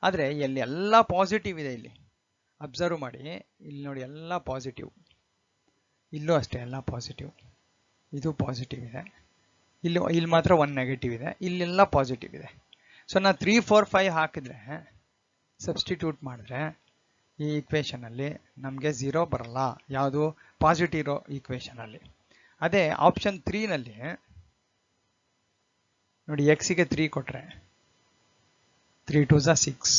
ಆದರೆ ಇಲ್ಲಿ ಎಲ್ಲ ಪಾಸಿಟಿವ್ ಇದೆ. ಇಲ್ಲಿ ಅಬ್ಸರ್ವ್ ಮಾಡಿ, ಇಲ್ಲಿ ನೋಡಿ ಎಲ್ಲ ಪಾಸಿಟಿವ್, ಇಲ್ಲೂ ಅಷ್ಟೇ ಎಲ್ಲ ಪಾಸಿಟಿವ್, ಇದು ಪಾಸಿಟಿವ್ ಇದೆ, ಇಲ್ಲಿ ಮಾತ್ರ 1 ನೆಗೆಟಿವ್ ಇದೆ, ಇಲ್ಲೆಲ್ಲ ಪಾಸಿಟಿವ್ ಇದೆ. ಸೊ ನಾನು 3 4 5 ಹಾಕಿದ್ರೆ, ಸಬ್ಸ್ಟಿಟ್ಯೂಟ್ ಮಾಡಿದ್ರೆ ಈ ಈಕ್ವೇಷನಲ್ಲಿ ನಮಗೆ 0 ಬರಲ್ಲ, ಯಾವುದು ಪಾಸಿಟಿವ್ ಇರೋ ಈಕ್ವೇಷನಲ್ಲಿ. ಅದೇ ಆಪ್ಷನ್ 3ನಲ್ಲಿ ನೋಡಿ, ಎಕ್ಸಿಗೆ 3 ಕೊಟ್ಟರೆ 3 2 6,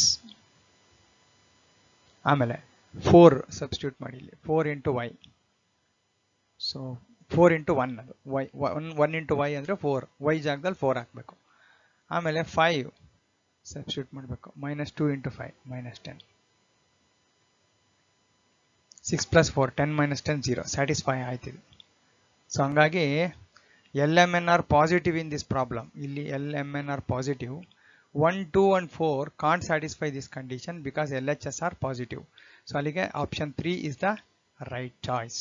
ಆಮೇಲೆ 4 ಸಬ್ಸ್ಟಿಟ್ಯೂಟ್ ಮಾಡಿ, ಇಲ್ಲಿ 4 ಇಂಟು ವೈ, ಸೊ 4 ಇಂಟು 1 ಅದು ವೈ, 1 ಇಂಟು ವೈ ಅಂದರೆ 4, ವೈ ಜಾಗದಲ್ಲಿ 4 ಹಾಕಬೇಕು. ಆಮೇಲೆ 5 ಸಬ್ಸ್ಟಿಟ್ಯೂಟ್ ಮಾಡಬೇಕು, -2 ಇಂಟು 5 -10, 6 + 4 10 - 10 0, ಸ್ಯಾಟಿಸ್ಫೈ ಆಯ್ತಿದೆ. ಸೊ ಹಂಗಾಗಿ LMN are positive in this problem. ಇಲ್ಲಿ LMN are positive. 1, 2 and 4 can't satisfy this condition because LHS are positive. So ಅಲ್ಲಿಗೆ option 3 is the right choice.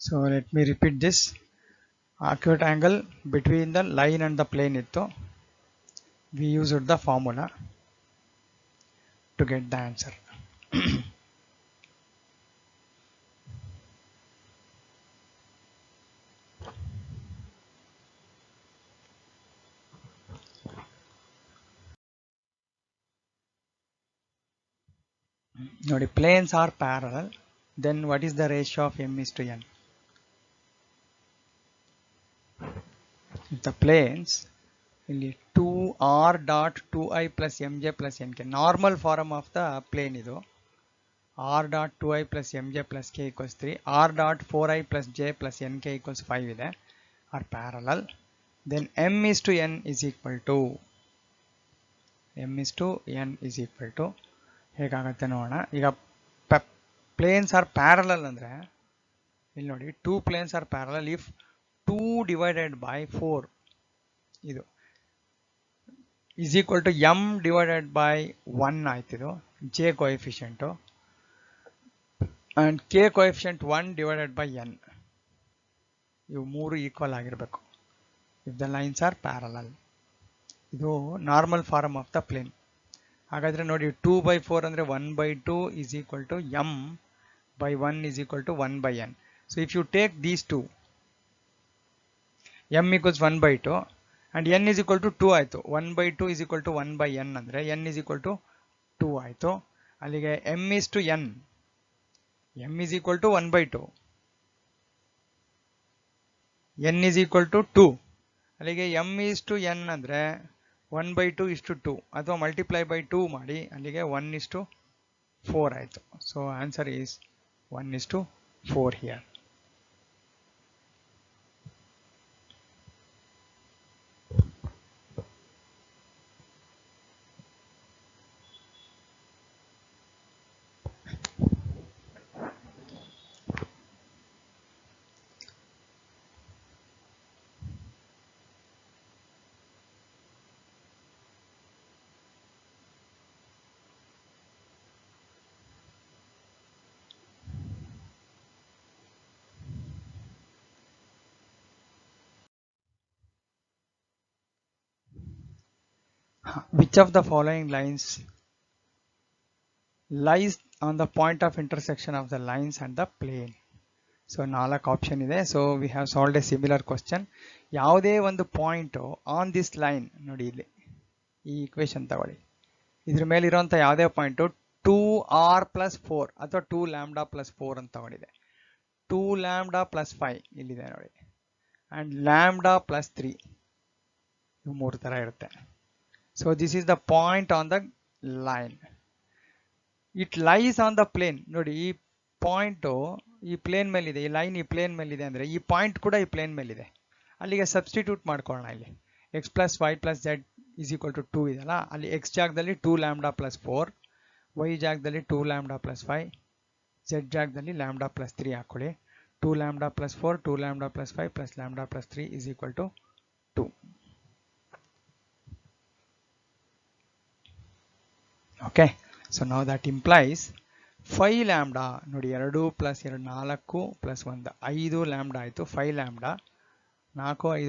So let me repeat this. Acute angle between the line and the plane itto. We used the formula to get the answer. ನೋಡಿ, planes are parallel, then what is the ratio of m is to n? If the planes ಇಲ್ಲಿ 2r dot 2i plus mj plus nk, normal form of the plane ಇದು. r dot 2i plus mj plus k equals 3, r dot 4i plus j plus nk equals 5 ಇದೆ, are parallel. Then m is to n is equal to ಹೇಗಾಗತ್ತೆ ನೋಡೋಣ. ಈಗ planes are parallel ಅಂದರೆ ಇಲ್ಲಿ ನೋಡಿ, 2 planes are parallel if 2 divided by 4 ಇದು is equal to m divided by 1 ಆಯ್ತಿದು, j coefficient and k coefficient 1 divided by n, ಇವು 3 equal ಆಗಿರಬೇಕು if the lines are parallel. ಇದು normal form of the plane. ಹಾಗಾದರೆ ನೋಡಿ, 2/4 ಅಂದರೆ 1/2 is equal to m by 1 is equal to 1 by n. So if you take these two, m equals 1/2 and n is equal to 2 ಆಯಿತು. 1/2 is equal to 1 by n ಅಂದರೆ n is equal to 2 ಆಯಿತು. ಅಲ್ಲಿಗೆ m is to n, m is equal to 1/2, n is equal to 2. ಅಲ್ಲಿಗೆ m is to n ಅಂದರೆ 1/2 is to 2, ಅಥವಾ multiply by 2 ಮಾಡಿ, ಅಲ್ಲಿಗೆ 1 is to 4 ಆಯಿತು. So answer is 1 is to 4 here. Which of the following lines lies on the point of intersection of the lines and the plane? So 4 option ಇದೆ. So we have solved A similar question. ಯಾವುದೇ ಒಂದು point on this line ನೋಡಿ, ಇಲ್ಲಿ ಈ equation ತಗೊಳ್ಳಿ, ಇದ್ರ ಮೇಲೆ ಇರುವಂತ ಯಾವುದೇ ಪಾಯಿಂಟ್ 2r+4 ಅಥವಾ 2λ+4 ಅಂತ ತಗೊಂಡಿದೆ. 2λ+5 ಇಲ್ಲಿದೆ ನೋಡಿ, ಅಂಡ್ λ+3 ಇವು 3 ತರ ಇರುತ್ತೆ. So this is the point on the line. It lies on the plane. ನೋಡಿ, ಈ ಪಾಯಿಂಟ್ ಈ ಪ್ಲೇನ್ ಮೇಲಿದೆ, ಈ ಲೈನ್ ಈ ಪ್ಲೇನ್ ಮೇಲಿದೆ ಅಂದ್ರೆ ಈ ಪಾಯಿಂಟ್ ಕೂಡ ಈ ಪ್ಲೇನ್ ಮೇಲಿದೆ. ಅಲ್ಲಿಗೆ ಸಬ್ಸ್ಟಿಟ್ಯೂಟ್ ಮಾಡ್ಕೊಳ್ಳೋಣ. ಇಲ್ಲಿ x+y+z is equal to 2 ಇದೆಯಲ್ಲ, ಅಲ್ಲಿ x ಜಾಗದಲ್ಲಿ 2λ+4, y ಜಾಗದಲ್ಲಿ 2λ+5, z ಜಾಗದಲ್ಲಿ λ+3 ಹಾಕೊಳ್ಳಿ. 2λ+4 2λ+5 plus λ+3 is equal to 2. Okay, so now that implies 5λ ನೋಡಿ, 2 + 2 4 + 1 5λ ಆಯಿತು. 5λ 4 5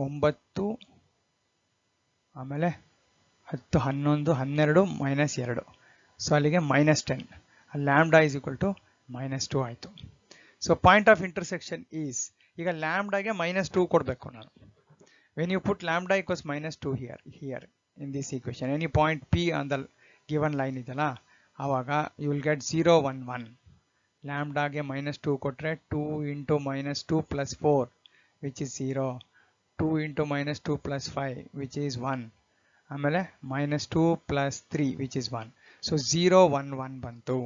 9, ಆಮೇಲೆ 10 11 12 -2, ಸೊ ಅಲ್ಲಿಗೆ -10. ಲ್ಯಾಂಬ್ಡಾ is equal to -2 ಆಯಿತು. So point of intersection is, ಈಗ ಲ್ಯಾಂಬ್ಡಾಗೆ -2 ಕೊಡಬೇಕು ನಾನು. When you put lambda equals -2 here in this equation, any point P on the given line ಇದೆಯಲ್ಲ, ಆವಾಗ ಯು ವಿಲ್ ಗೆಟ್ 0 1 1. ಲ್ಯಾಂಬ್ಡಾಗೆ -2 ಕೊಟ್ಟರೆ 2 × -2 + 4 ವಿಚ್ ಇಸ್ 0, 2 × -2 + 5 ವಿಚ್ ಈಸ್ 1, ಆಮೇಲೆ -2 + 3 which is 1. So 0 1 1 ಬಂತು.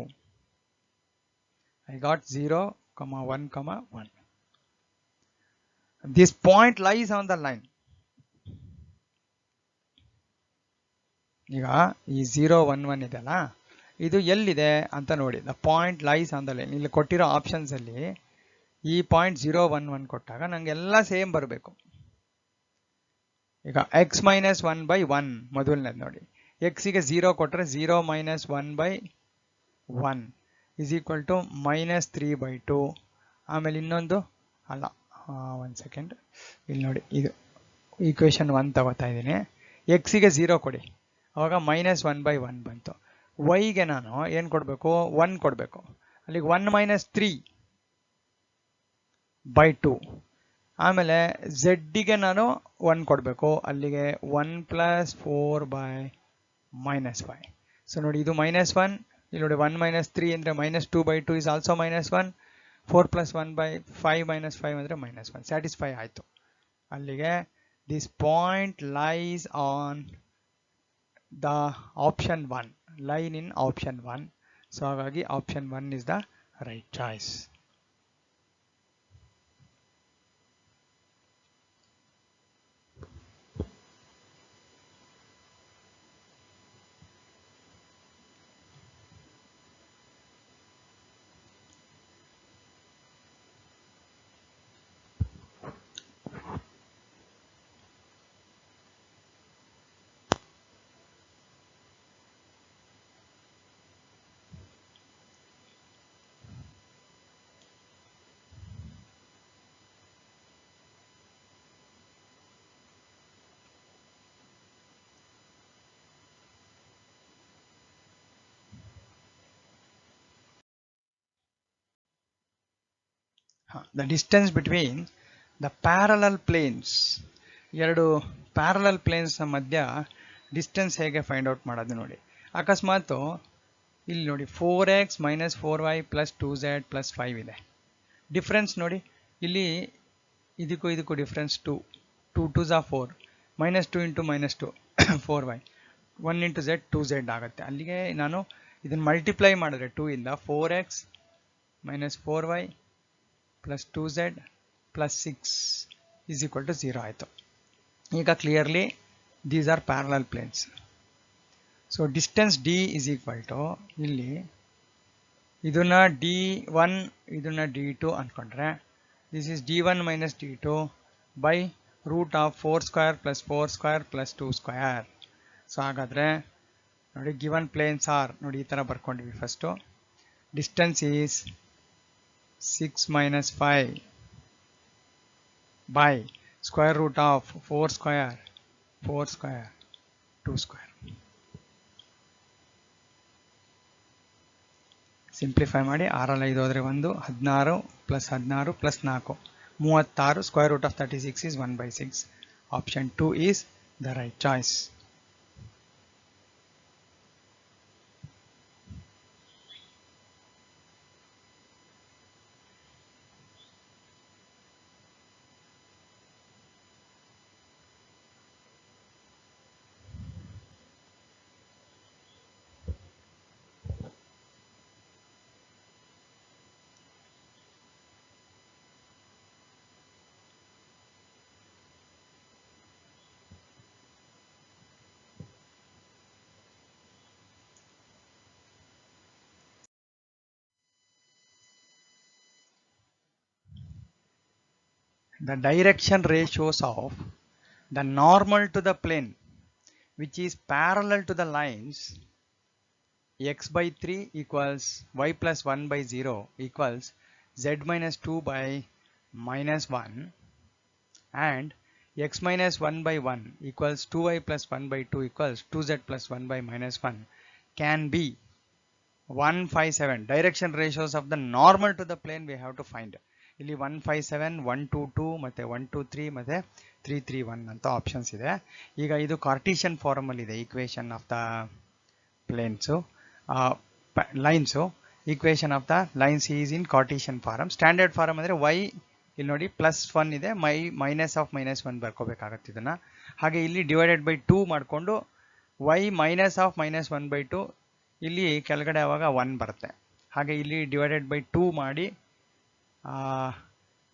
I got 0, 1, 1. This point lies on the line. ಈಗ ಈ 0 1 1 ಇದೆಯಲ್ಲ, ಇದು ಎಲ್ಲಿದೆ ಅಂತ ನೋಡಿ. The point lies on the line. ಇಲ್ಲಿ ಕೊಟ್ಟಿರೋ ಆಪ್ಷನ್ಸ್ ಅಲ್ಲಿ ಈ ಪಾಯಿಂಟ್ 0 1 1 ಕೊಟ್ಟಾಗ ನಂಗೆ ಎಲ್ಲ ಸೇಮ್ ಬರಬೇಕು. ಈಗ x - 1/1 ಮೊದಲನೇದು ನೋಡಿ, x ಗೆ 0 ಕೊಟ್ಟರೆ 0 - 1/1 is equal to -3/2. ಆಮೇಲೆ ಇನ್ನೊಂದು ಅಲ್ಲ, ಒಂದು ಸೆಕೆಂಡ್, ಇಲ್ಲಿ ನೋಡಿ, ಇದು ಈಕ್ವೇಶನ್ 1 ತಗೋತಾ ಇದ್ದೀನಿ. x ಗೆ 0 ಕೊಡಿ, ಅವಾಗ -1/1 ಬಂತು. y ಗೆ ನಾನು ಏನು ಕೊಡಬೇಕು, 1 ಕೊಡಬೇಕು. ಅಲ್ಲಿಗೆ 1 - 3/2. ಆಮೇಲೆ z ಗೆ ನಾನು 1 ಕೊಡಬೇಕು, ಅಲ್ಲಿಗೆ 1 + 4/-5. ಸೊ ನೋಡಿ, ಇದು -1, ಇಲ್ಲಿ ನೋಡಿ 1 - 3 ಅಂದರೆ -2/2 is also -1, 4 + 1/5 - 5 ಅಂದರೆ -1. ಸ್ಯಾಟಿಸ್ಫೈ ಆಯಿತು. ಅಲ್ಲಿಗೆ this point lies on the option 1, line in option 1. So ಹಾಗಾಗಿ option 1 is the right choice. The distance between the parallel planes, ಎರಡು ಪ್ಯಾರಲಲ್ ಪ್ಲೇನ್ಸ್ ಮಧ್ಯ ಡಿಸ್ಟೆನ್ಸ್ ಹೇಗೆ ಫೈಂಡ್ ಔಟ್ ಮಾಡೋದು ನೋಡಿ. ಅಕಸ್ಮಾತ್ ಇಲ್ಲಿ ನೋಡಿ 4x - 4y + 2z + 5 ಇದೆ. ಡಿಫ್ರೆನ್ಸ್ ನೋಡಿ, ಇಲ್ಲಿ ಇದಕ್ಕೂ difference 2, 2 2s are 4, -2 × -2 4y, 1 × z 2z ಆಗುತ್ತೆ. ಅಲ್ಲಿಗೆ ನಾನು ಇದನ್ನು ಮಲ್ಟಿಪ್ಲೈ ಮಾಡಿದ್ರೆ 2 ಇಂದ 4x - 4y + 2z + 6 is equal to 0 ಆಯಿತು. ಈಗ clearly these are parallel planes. So distance d is equal to, ಇಲ್ಲಿ ಇದನ್ನ d1 ಇದನ್ನ d2 ಅಂದ್ಕೊಂಡ್ರೆ, this is d1 - d2 by √4² + 4² + 2². So ಹಾಗಾದರೆ ನೋಡಿ, ಗಿವನ್ ಪ್ಲೇನ್ಸ್ ಆರ್ ನೋಡಿ, ಈ ಥರ ಬರ್ಕೊಂಡಿವಿ. First distance is 6 - 5 by √4² 2 square. ಸಿಂಪ್ಲಿಫೈ ಮಾಡಿ 6 5 ಹೋದರೆ 1 16 plus 16 plus 4 36 square root of 36 is 1/6. Option 2 is the right choice. The direction ratios of the normal to the plane which is parallel to the lines x by 3 equals y plus 1 by 0 equals z minus 2 by minus 1 and x minus 1 by 1 equals 2y plus 1 by 2 equals 2z plus 1 by minus 1 can be 157. Direction ratios of the normal to the plane we have to find. ಇಲ್ಲಿ 157 122 ಮತ್ತೆ 123 ಮತ್ತೆ 331 ಅಂತ options ಇದೆ. ಈಗ ಇದು Cartesian form ಅಲ್ಲಿ ಇದೆ equation of the planes lines. Equation of the lines is in Cartesian form. Standard form ಅಂದ್ರೆ y ಇಲ್ಲಿ ನೋಡಿ +1 ಇದೆ, ಮೈನಸ್ ಆಫ್ -1 ಬರ್ಕೋಬೇಕಾಗತ್ತೆ ಇದನ್ನ. ಹಾಗೆ ಇಲ್ಲಿ ಡಿವೈಡೆಡ್ ಬೈ 2 ಮಾಡಿಕೊಂಡು y ಮೈನಸ್ ಆಫ್ -1/2 ಇಲ್ಲಿ ಕೆಳಗಡೆ ಆವಾಗ 1 ಬರುತ್ತೆ. ಹಾಗೆ ಇಲ್ಲಿ ಡಿವೈಡೆಡ್ ಬೈ 2 ಮಾಡಿ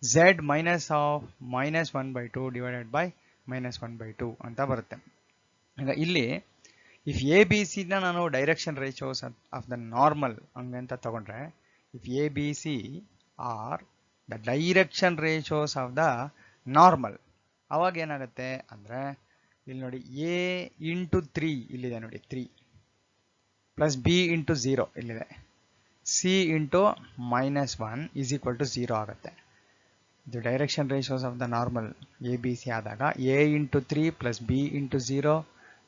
z minus of -1/2 divided by -1/2 ಅಂತ ಬರುತ್ತೆ. ಈಗ ಇಲ್ಲಿ ಇಫ್ ಎ ಬಿ ಸಿ ನ ನಾನು direction ratios of the normal ಹಂಗೆ ಅಂತ ತಗೊಂಡ್ರೆ, if A b C are the direction ratios of the normal, ಅವಾಗ ಏನಾಗುತ್ತೆ ಅಂದರೆ ಇಲ್ಲಿ ನೋಡಿ ಎ ಇಂಟು 3 ಇಲ್ಲಿದೆ ನೋಡಿ 3 ಪ್ಲಸ್ ಬಿ ಇಂಟು 0 ಇಲ್ಲಿದೆ, c into -1 is equal to 0 ಆಗುತ್ತೆ. ಇದು direction ratios of the normal a b c ಆದಾಗ a into 3 plus b into 0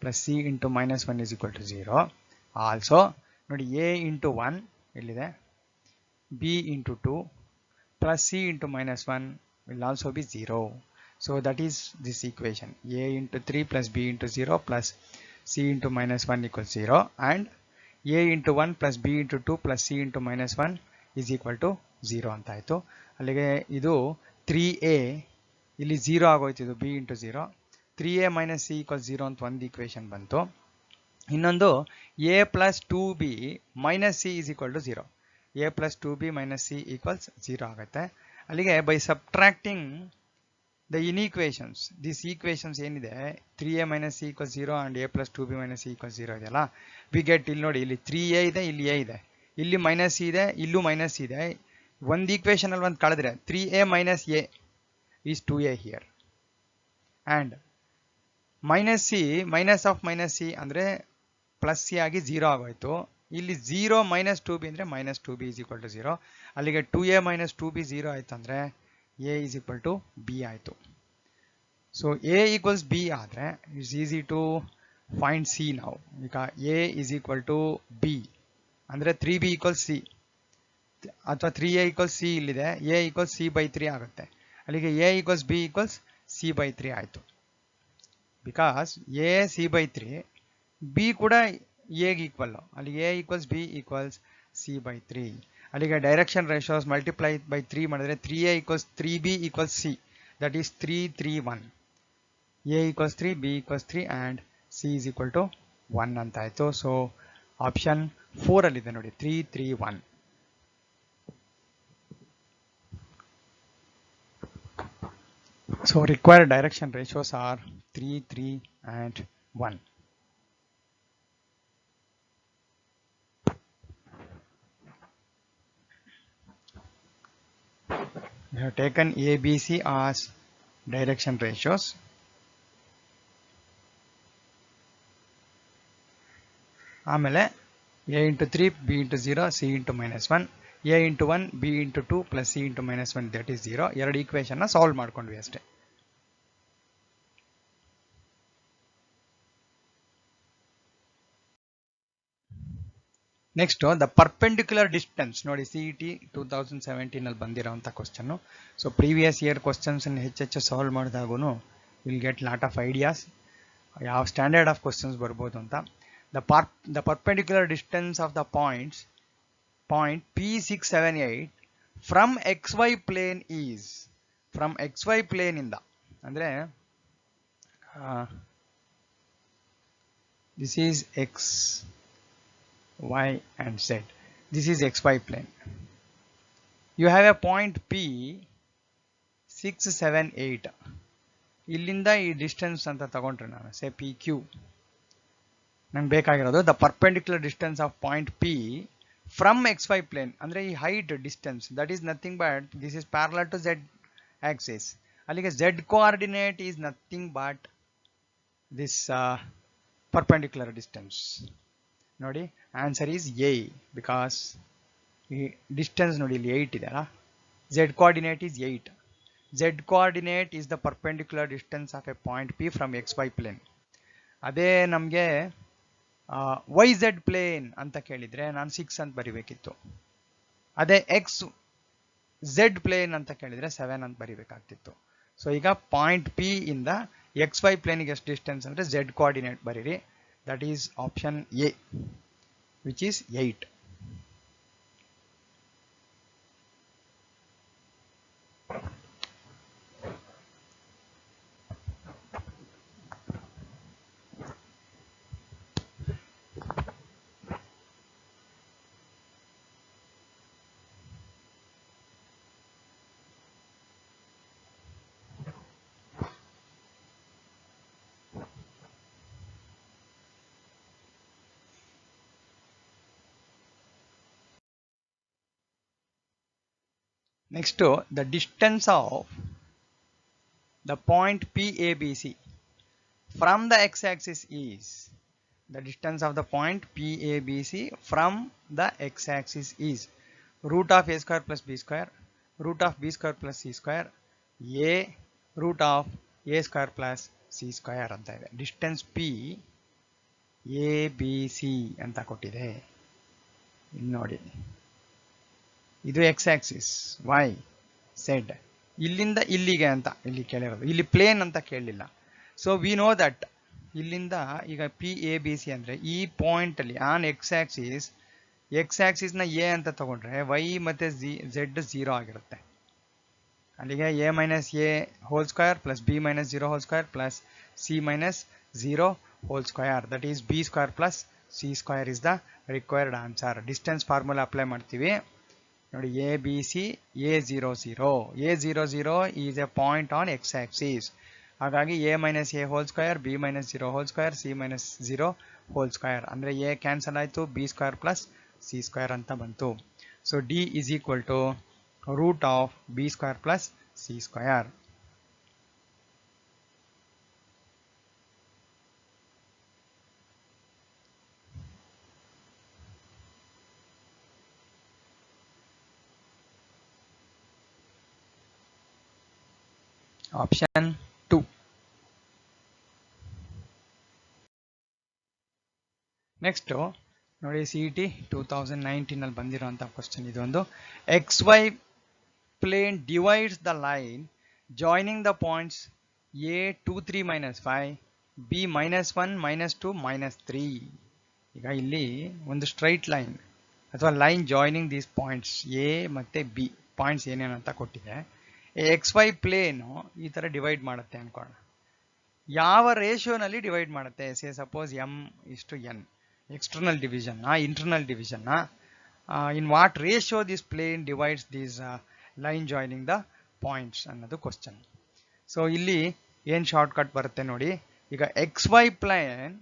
plus c into -1 is equal to 0. Also ನೋಡಿ ಎ ಇಂಟು 1 ಇಲ್ಲಿದೆ, b into 2 plus c into -1 will also be 0. So that is this equation, a into 3 plus b into 0 plus c into -1 equals 0 and a into 1 plus b into 2 plus c into -1 is equal to 0 ಅಂತ ಆಯಿತು. ಅಲ್ಲಿಗೆ ಇದು 3a ಇಲ್ಲಿ 0 ಆಗೋಯ್ತು, ಇದು b into 0, 3a minus c equals 0 ಅಂತ ಒಂದು equation ಬಂತು. ಇನ್ನೊಂದು a plus 2b minus c is equal to 0. a plus 2b minus c equals 0 ಆಗುತ್ತೆ. ಅಲ್ಲಿಗೆ by subtracting the ಇನ್ಇಕ್ವೇಷನ್ಸ್, this equations ಏನಿದೆ 3a minus c equals 0 and a plus 2b minus c equals 0 ಇದೆಯಲ್ಲ, we get ಇಲ್ಲಿ ನೋಡಿ ಇಲ್ಲಿ 3a ಇದೆ, ಇಲ್ಲಿ a ಇದೆ, ಇಲ್ಲಿ ಮೈನಸ್ ಇದೆ, ಇಲ್ಲೂ ಮೈನಸ್ ಇದೆ. ಒಂದು ಈಕ್ವೇಷನ್ ಅಲ್ಲಿ ಒಂದು ಕಳೆದ್ರೆ 3a minus a is 2a here and minus C minus of minus C ಅಂದರೆ ಪ್ಲಸ್ ಸಿ ಆಗಿ 0 ಆಗೋಯ್ತು. ಇಲ್ಲಿ 0 minus 2b ಅಂದರೆ -2b is equal to 0. ಅಲ್ಲಿಗೆ 2a minus 2b 0 ಆಯ್ತು ಅಂದರೆ a is equal to b ಆಯಿತು. ಸೊ a equals b ಆದರೆ it's easy to find c ನಾವು. ಈಗ a is equal to b ಅಂದರೆ 3b equals c ಅಥವಾ 3a equals c ಇಲ್ಲಿದೆ, a equals c/3 ಆಗುತ್ತೆ. ಅಲ್ಲಿಗೆ a equals b equals c/3 ಆಯಿತು. ಬಿಕಾಸ್ a c/3, b ಕೂಡ ಎಗೆ ಈಕ್ವಲ್, ಅಲ್ಲಿ A equals B equals c/3. ಅಲ್ಲಿಗೆ ಡೈರೆಕ್ಷನ್ ರೇಷಿಯೋಸ್ ಮಲ್ಟಿಪ್ಲೈ ಬೈ 3 ಮಾಡಿದ್ರೆ 3a equals 3b equals c, that is 3 3 1. a equals 3, b equals 3 and c is equal to 1 ಅಂತ ಆಯಿತು. So option 4 ಅಲ್ಲಿದೆ ನೋಡಿ 3 3 1. So required direction ratios are 3 3 and 1. We have taken A, B, C as direction ratios. ಆಮೇಲೆ a into 3, b into 0, c into -1, a into 1, b into 2 plus c into -1 that is 0. ಎರಡು ಈಕ್ವೇಶನ್ನ solve ಮಾಡ್ಕೊಂಡ್ವಿ ಅಷ್ಟೇ. Next the perpendicular distance ನೋಡಿ, CET 2017 ಅಲ್ಲಿ ಬಂದಿರೋಂಥ question. So previous year questions ಹೆಚ್ಚೆಚ್ಚು solve ಮಾಡಿದಾಗೂ will get lot of ideas ಯಾವ standard of questions ಬರ್ಬೋದು ಅಂತ. The perpendicular distance of the point P678 from XY plane is, from XY plane ಇಂದ ಅಂದ್ರೆ this is X, Y and Z. This is XY plane. You have a point P 678. ಇಲ್ಲಿಂದ ಈ distance ಅಂತ ತಗೊಂಡ್ರೆ ನಾನು ಸೇ PQ, ನಂಗೆ ಬೇಕಾಗಿರೋದು the perpendicular distance of point P from XY plane ಅಂದ್ರೆ ಈ height distance, that is nothing but this is parallel to Z axis. ಅಲ್ಲಿಗೆ Z coordinate is nothing but this perpendicular distance. ನೋಡಿ answer is A, because ಈ distance ನೋಡಿ ಇಲ್ಲಿ 8 ಇದೆ ಅಲ್ಲ, Z coordinate is 8. Z coordinate is the perpendicular distance of a point P from XY plane. ಅದೇ ನಮಗೆ YZ plane ಅಂತ ಕೇಳಿದ್ರೆ ನಾನು 6 ಅಂತ ಬರಿಬೇಕಿತ್ತು. ಅದೇ XZ plane ಅಂತ ಕೇಳಿದ್ರೆ 7 ಅಂತ ಬರಿಬೇಕಾಗ್ತಿತ್ತು. ಸೊ ಈಗ ಪಾಯಿಂಟ್ P ಇಂದ XY ಪ್ಲೇನ್ಗೆ ಎಷ್ಟು ಡಿಸ್ಟೆನ್ಸ್ ಅಂದರೆ Z ಕೋಆರ್ಡಿನೇಟ್ ಬರೀರಿ. That is option A, which is 8. Next, the distance of the point PABC from the x-axis is, the distance of the point PABC from the x-axis is root of a square plus b square, root of b square plus c square, a root of a square plus c square ಅಂತ ಇದೆ. Distance P ABC ಅಂತ ಕೊಟ್ಟಿದೆ. ನೋಡಿ, ಇದು X Axis, Y Z, ಇಲ್ಲಿಂದ ಇಲ್ಲಿಗೆ ಅಂತ ಇಲ್ಲಿ ಕೇಳಿರೋದು, ಇಲ್ಲಿ ಪ್ಲೇನ್ ಅಂತ ಕೇಳಲಿಲ್ಲ. ಸೊ ವಿ ನೋ ದಟ್ ಇಲ್ಲಿಂದ ಈಗ PABC ಅಂದರೆ ಈ ಪಾಯಿಂಟ್ ಅಲ್ಲಿ ಆನ್ ಎಕ್ಸ್ ಆಕ್ಸಿಸ್ನ ಎ ಅಂತ ತಗೊಂಡ್ರೆ ವೈ ಮತ್ತೆ ಝೆಡ್ 0 ಆಗಿರುತ್ತೆ. ಅಲ್ಲಿಗೆ A minus A hole square plus B minus 0 hole square plus C minus 0 whole square, that is B square plus C square is the required answer. Distance formula apply ಮಾಡ್ತೀವಿ ನೋಡಿ. ABC A00, A00 is A point on X Axis. ಹಾಗಾಗಿ A minus A whole square, B minus 0 whole square, C minus 0 hole square ಅಂದರೆ A cancel ಆಯಿತು, B square plus C square ಅಂತ ಬಂತು. So D is equal to root of B square plus C square. Option 2. Next ನೋಡಿ, CET 2019 ಅಲ್ಲಿ ಬಂದಿರೋಂಥ question ಇದೊಂದು. XY plane divides the line joining the points A 2 3 minus 5, B minus 1 minus 2 minus 3. ಈಗ ಇಲ್ಲಿ ಒಂದು straight line ಅಥವಾ line joining these points A ಮತ್ತೆ B points ಏನೇನು ಅಂತ ಕೊಟ್ಟಿದೆ. XY ಪ್ಲೇನು ಈ ಥರ ಡಿವೈಡ್ ಮಾಡುತ್ತೆ ಅನ್ಕೋಣ. ಯಾವ ರೇಷಿಯೋನಲ್ಲಿ ಡಿವೈಡ್ ಮಾಡುತ್ತೆ? Say suppose M:n, external division internal division, in what ratio this plane divides these line joining the points ಅನ್ನೋದು ಕ್ವಶನ್. ಸೊ ಇಲ್ಲಿ ಏನು ಶಾರ್ಟ್ಕಟ್ ಬರುತ್ತೆ ನೋಡಿ. ಈಗ XY plane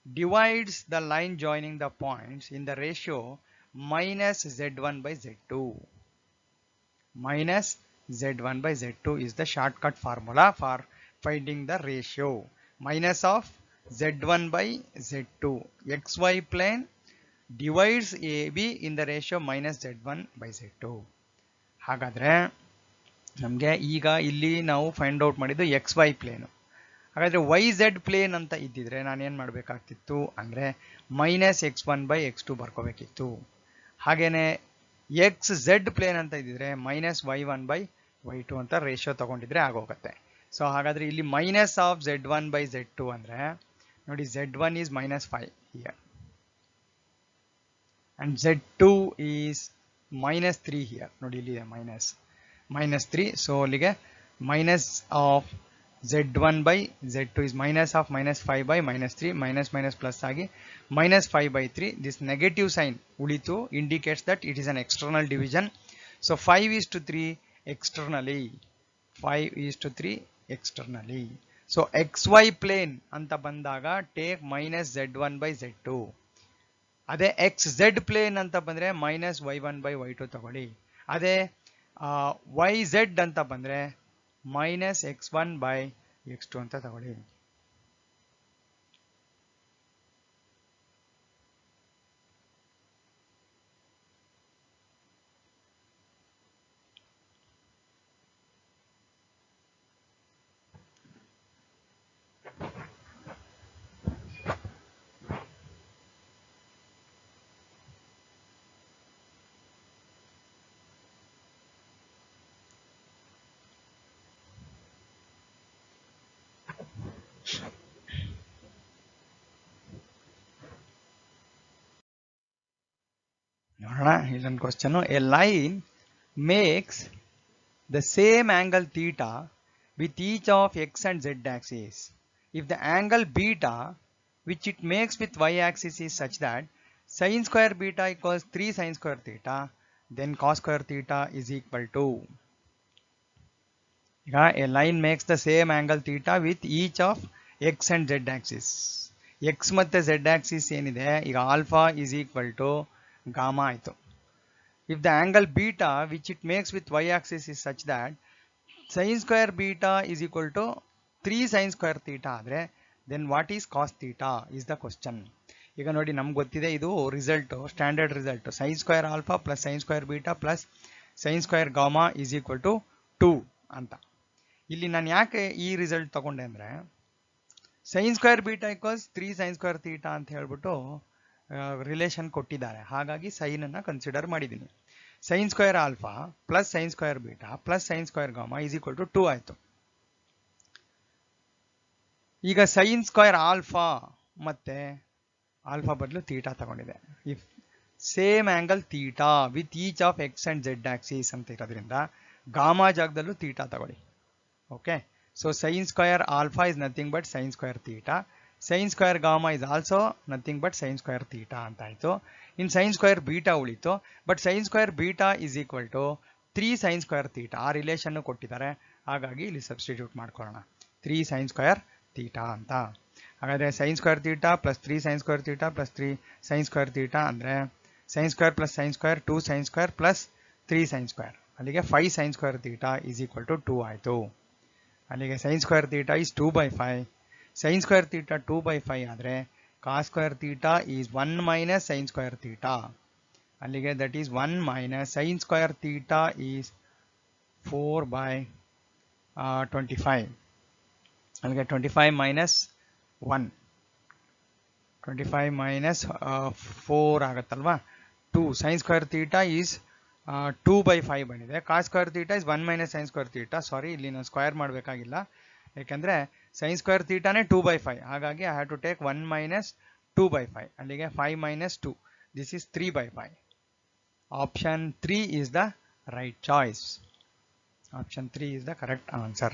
divides the line joining the points in the ratio minus Z1/Z2. Minus Z1/Z2 is the shortcut formula for finding the ratio. Minus of Z1/Z2. XY plane divides AB in the ratio minus Z1/Z2. ಹಾಗಾದ್ರೆ ನಮಗೆ ಈಗ ಇಲ್ಲಿ ನಾವು find out ಮಾಡಿದ್ದು XY plain. ಹಾಗಾದರೆ Y Z plane ಅಂತ ಇದ್ದಿದ್ರೆ ನಾನು ಏನು ಮಾಡಬೇಕಾಗ್ತಿತ್ತು ಅಂದರೆ -x1/x2 ಬರ್ಕೋಬೇಕಿತ್ತು. ಹಾಗೆಯೇ ಎಕ್ಸ್ ಝೆಡ್ ಪ್ಲೇನ್ ಅಂತ ಇದ್ದಿದ್ರೆ -y1/y2 ಅಂತ ರೇಷಿಯೋ ತಗೊಂಡಿದ್ರೆ ಆಗೋಗುತ್ತೆ. ಸೊ ಹಾಗಾದರೆ ಇಲ್ಲಿ -z1/z2 ಅಂದರೆ ನೋಡಿ z1 is -5 here and z2 is -3 here. ನೋಡಿ ಇಲ್ಲಿದೆ -3. ಸೊ ಅಲ್ಲಿಗೆ minus of z1/z2 is minus of -5/-3 minus plus ಆಗಿ -5/3. This negative sign ಉಳಿತು indicates that it is an external division. So 5:3 externally. 5:3 externally. So xy plane ಅಂತ ಬಂದಾಗ take -z1/z2. ಅದೇ xz plane ಅಂತ ಬಂದ್ರೆ -y1/y2 ತಗೊಳ್ಳಿ. ಅದೇ yz ಅಂತ ಬಂದ್ರೆ -x1/x2 ಅಂತ ತಗೊಳ್ಳಿ. ನೋಡೋಣ ಇಲ್ಲೊಂದು question. A line makes the same angle theta with each of x and z axis. If the angle beta which it makes with y axis is such that sin square beta equals 3 sin square theta, then cos square theta is equal to. ಈಗ a line makes the same angle theta with each of x and z axis. x ಮತ್ತೆ z axis ಏನಿದೆ ಈಗ alpha is equal to gamma ಆಯಿತು. If the angle beta which it makes with y axis is such that sin square beta is equal to 3 sin square theta ಆದರೆ then what is cos theta is the question. ಈಗ ನೋಡಿ ನಮ್ಗೆ ಗೊತ್ತಿದೆ ಇದು result, standard result sin square alpha plus sin square beta plus sin square gamma is equal to 2 ಅಂತ. ಇಲ್ಲಿ ನಾನು ಯಾಕೆ ಈ ರಿಸಲ್ಟ್ ತಗೊಂಡೆ ಅಂದರೆ sin square beta equals 3 sin square theta ಅಂತ ಹೇಳ್ಬಿಟ್ಟು ರಿಲೇಷನ್ ಕೊಟ್ಟಿದ್ದಾರೆ, ಹಾಗಾಗಿ ಸೈನ್ ಅನ್ನ ಕನ್ಸಿಡರ್ ಮಾಡಿದ್ದೀನಿ. sin square alpha plus sin square beta plus sin square gamma is equal to 2 ಆಯಿತು. ಈಗ sin square alpha ಮತ್ತೆ ಆಲ್ಫಾ ಬದಲು ಥೀಟಾ ತಗೊಂಡಿದೆ. If same angle theta with each of X and Z Axis ಅಂತ ಇರೋದ್ರಿಂದ gamma ಜಾಗದಲ್ಲೂ theta ತಗೊಳ್ಳಿ. Okay, so sin square alpha is nothing but sin square theta. sin square gamma is also nothing but sin square theta ಅಂತ ಆಯಿತು. ಇನ್ sin square beta ಉಳಿತು, but sin square beta is equal to 3 sin square theta ಆ relation ಕೊಟ್ಟಿದ್ದಾರೆ, ಹಾಗಾಗಿ ಇಲ್ಲಿ substitute ಮಾಡ್ಕೊಳ್ಳೋಣ 3 sin square theta ಅಂತ. ಹಾಗಾದರೆ sin square theta plus 3 sin square theta plus 3 sin square theta ಅಂದರೆ sin square plus sin square 2 sin square plus 3 sin square, ಅಲ್ಲಿಗೆ 5 sin square theta is equal to 2 ಆಯಿತು. ಅಲ್ಲಿಗೆ sin square theta is 2/5. sin square theta 2/5 ಆದರೆ cos square theta is 1 minus sin square theta. ಅಲ್ಲಿಗೆ that is 1 minus sin square theta is 4/25. ಅಲ್ಲಿಗೆ 25 minus 1, 25 minus 4 ಆಗುತ್ತಲ್ವಾ, 2 sin square theta is 2/5 ಬಂದಿದೆ. cos square theta is 1 minus sin square theta. ಸಾರಿ, ಇಲ್ಲಿ ನಾನು square ಮಾಡಬೇಕಾಗಿಲ್ಲ, ಯಾಕೆಂದರೆ sin square thetaನೇ 2/5, ಹಾಗಾಗಿ I have to take 1 minus 2/5. ಅಲ್ಲಿಗೆ 5 minus 2, ದಿಸ್ is 3/5. ಆಪ್ಷನ್ 3 is the right choice. ಆಪ್ಷನ್ 3 is the correct answer.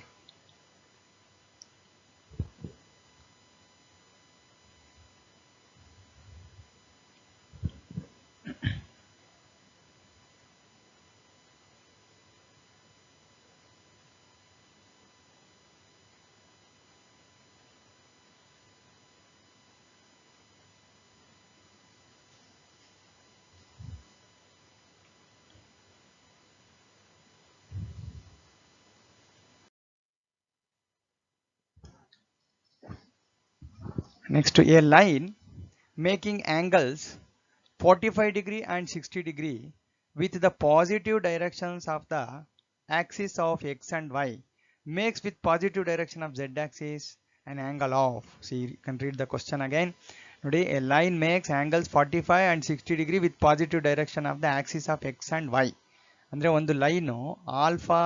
Next, a line making angles 45 degree and 60 degree with the positive directions of the axis of x and y makes with positive direction of z axis an angle of, see, you can read the question again. Today a line makes angles 45 and 60 degree with positive direction of the axis of x and y. ಅಂದರೆ ಒಂದು line alpha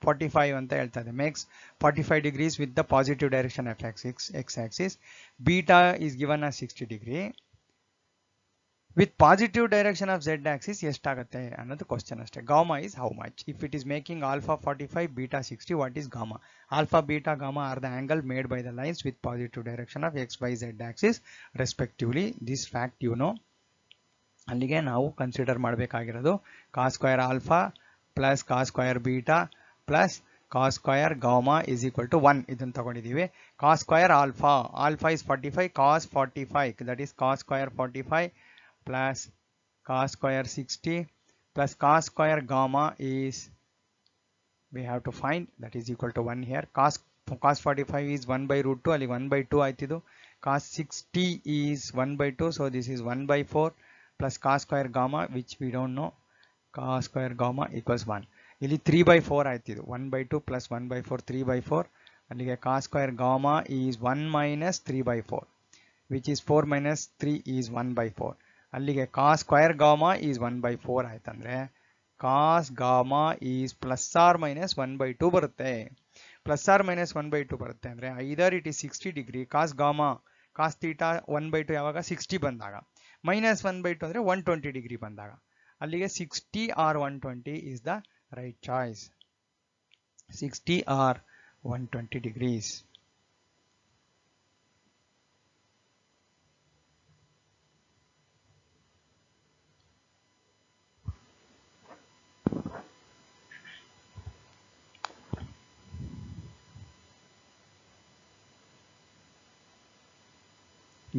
45 ಅಂತ ಹೇಳ್ತದೆ, makes 45 degrees with the positive direction of x axis. Beta is given as 60 degree. With positive direction of z axis ಎಷ್ಟಾಗುತ್ತೆ ಅನ್ನೋದು question ಅಷ್ಟೇ. Gamma is how much? If it is making alpha 45, beta 60, what is gamma? Alpha, beta, gamma are the angle made by the lines with positive direction of x, y, z axis respectively. This fact you know. ಅಲ್ಲಿಗೆ ನಾವು consider ಮಾಡಬೇಕಾಗಿರೋದು cos square alpha plus cos square beta plus cos square gamma is equal to 1. ಇದನ್ನು ತಗೊಂಡಿದ್ದೀವಿ. Cos square alpha is 45, cos 45, that is cos square 45 plus cos square 60 plus cos square gamma is, we have to find, that is equal to 1 here. Cos 45 is 1 by root 2, ಅಲ್ಲಿ 1 by 2 ಆಯ್ತಿದು. Cos 60 is 1 by 2, so this is 1 by 4 plus cos square gamma, which we don't know. Cos square gamma equals 1. ಇಲ್ಲಿ 3 by 4 ಆಯ್ತಿದು. 1 by 2 plus 1 by 4, 3 by 4. ಅಲ್ಲಿಗೆ cos square gamma is 1 minus 3 by 4, which is 4 minus 3 is 1 by 4. ಅಲ್ಲಿಗೆ cos square gamma is 1 by 4 ಆಯ್ತಂದ್ರೆ cos gamma is plus or minus 1 by 2 ಬರುತ್ತೆ. plus or minus 1 by 2 ಬರುತ್ತೆ ಅಂದರೆ either it is 60 degree, cos gamma, cos theta 1 by 2 ಯಾವಾಗ 60 ಬಂದಾಗ, minus 1 by 2 ಅಂದರೆ 120 degree ಬಂದಾಗ. ಅಲ್ಲಿಗೆ 60 or 120 is the right choice. 60 or 120 degrees.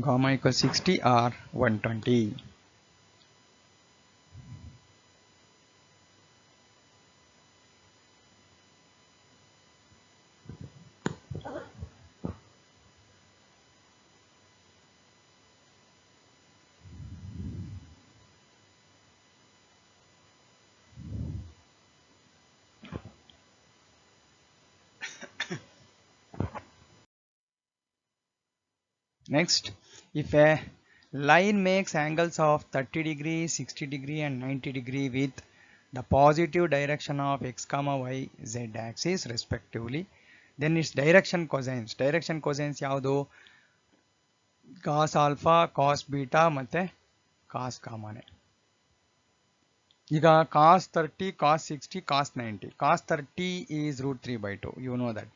Gamma equals 60 or 120. Next, if a line makes angles of 30 degree, 60 degree and 90 degree with the positive direction of x comma y z axis respectively, then its direction cosines ಯಾವುದು? cos alpha, cos beta ಮತ್ತೆ cos gamma. ಈಗ cos 30, cos 60, cos 90. cos 30 is root 3 by 2, you know that.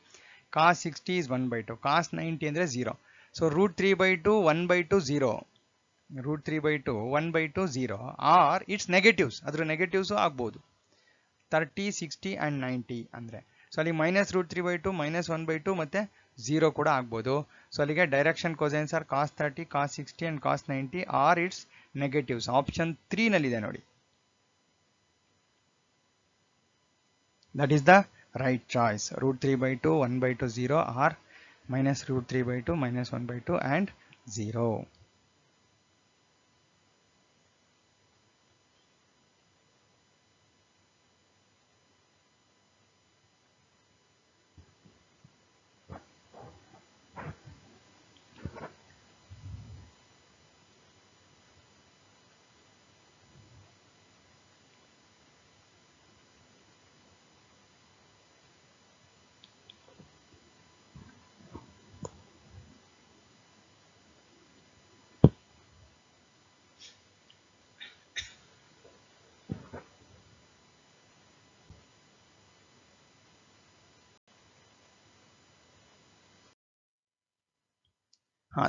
cos 60 is 1 by 2, cos 90 ಅಂದರೆ 0. So root 3 by 2, 1 by 2, 0. root 3 by 2, 1 by 2, 0. or its negatives, ಅದರ negatives ಆಗ್ಬೋದು. 30, 60 and 90 ಅಂದರೆ, so ಅಲ್ಲಿ minus root 3 by 2, minus 1 by 2 ಮತ್ತೆ 0 ಕೂಡ ಆಗ್ಬೋದು. So ಅಲ್ಲಿಗೆ direction cosines are cos 30, cos 60 and cos 90 or its negatives. Option 3 ನಲ್ಲಿದೆ ನೋಡಿ. That is the right choice. root 3 by 2, 1 by 2, 0 or minus root 3 by 2, minus 1 by 2 and 0.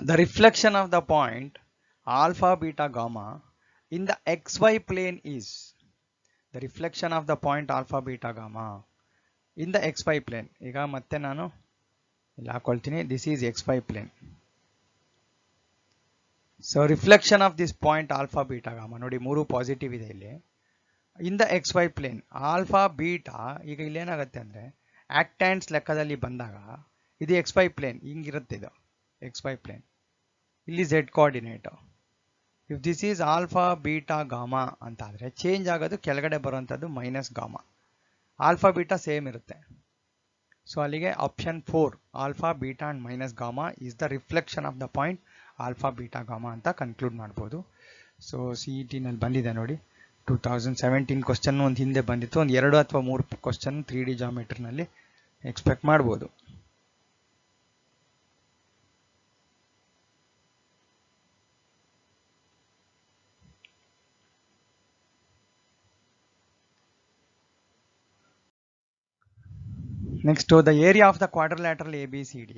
The reflection of the point alpha, beta, gamma in the xy plane is, the reflection of the point alpha, beta, gamma in the xy plane. ಈಗ ಮತ್ತೆ ನಾನು ಇಲ್ಲಿ ಹಾಕೊಳ್ತೀನಿ, this is xy plane. So reflection of this point alpha, beta, gamma ನೋಡಿ 3 positive ಇದೆ ಇಲ್ಲಿ. in the xy plane alpha, beta, ಈಗ ಇಲ್ಲಿ ಏನಾಗುತ್ತೆ ಅಂದರೆ ಆಕ್ಟ್ಯಾಂಟ್ಸ್ ಲೆಕ್ಕದಲ್ಲಿ ಬಂದಾಗ ಇದು xy plane ಹಿಂಗಿರುತ್ತೆ, ಇದು xy plane. ಇಲ್ಲಿ z coordinate. If this is alpha, beta, gamma ಅಂತ ಆದರೆ ಚೇಂಜ್ ಆಗೋದು ಕೆಳಗಡೆ ಬರುವಂಥದ್ದು minus gamma. Alpha beta same ಇರುತ್ತೆ. ಸೊ ಅಲ್ಲಿಗೆ option 4 alpha beta and minus gamma is the reflection of the point alpha beta gamma ಅಂತ conclude ಮಾಡ್ಬೋದು. So CET-ನಲ್ಲಿ ಬಂದಿದೆ ನೋಡಿ, 2017 ಕ್ವಶನ್ ಒಂದು ಹಿಂದೆ ಬಂದಿತ್ತು, ಒಂದು 2 ಅಥವಾ 3 ಕ್ವಶನ್ 3D ಜಾಮೆಟ್ರಿನಲ್ಲಿ ಎಕ್ಸ್ಪೆಕ್ಟ್ ಮಾಡ್ಬೋದು. Next, to the area of the quadrilateral ABCD,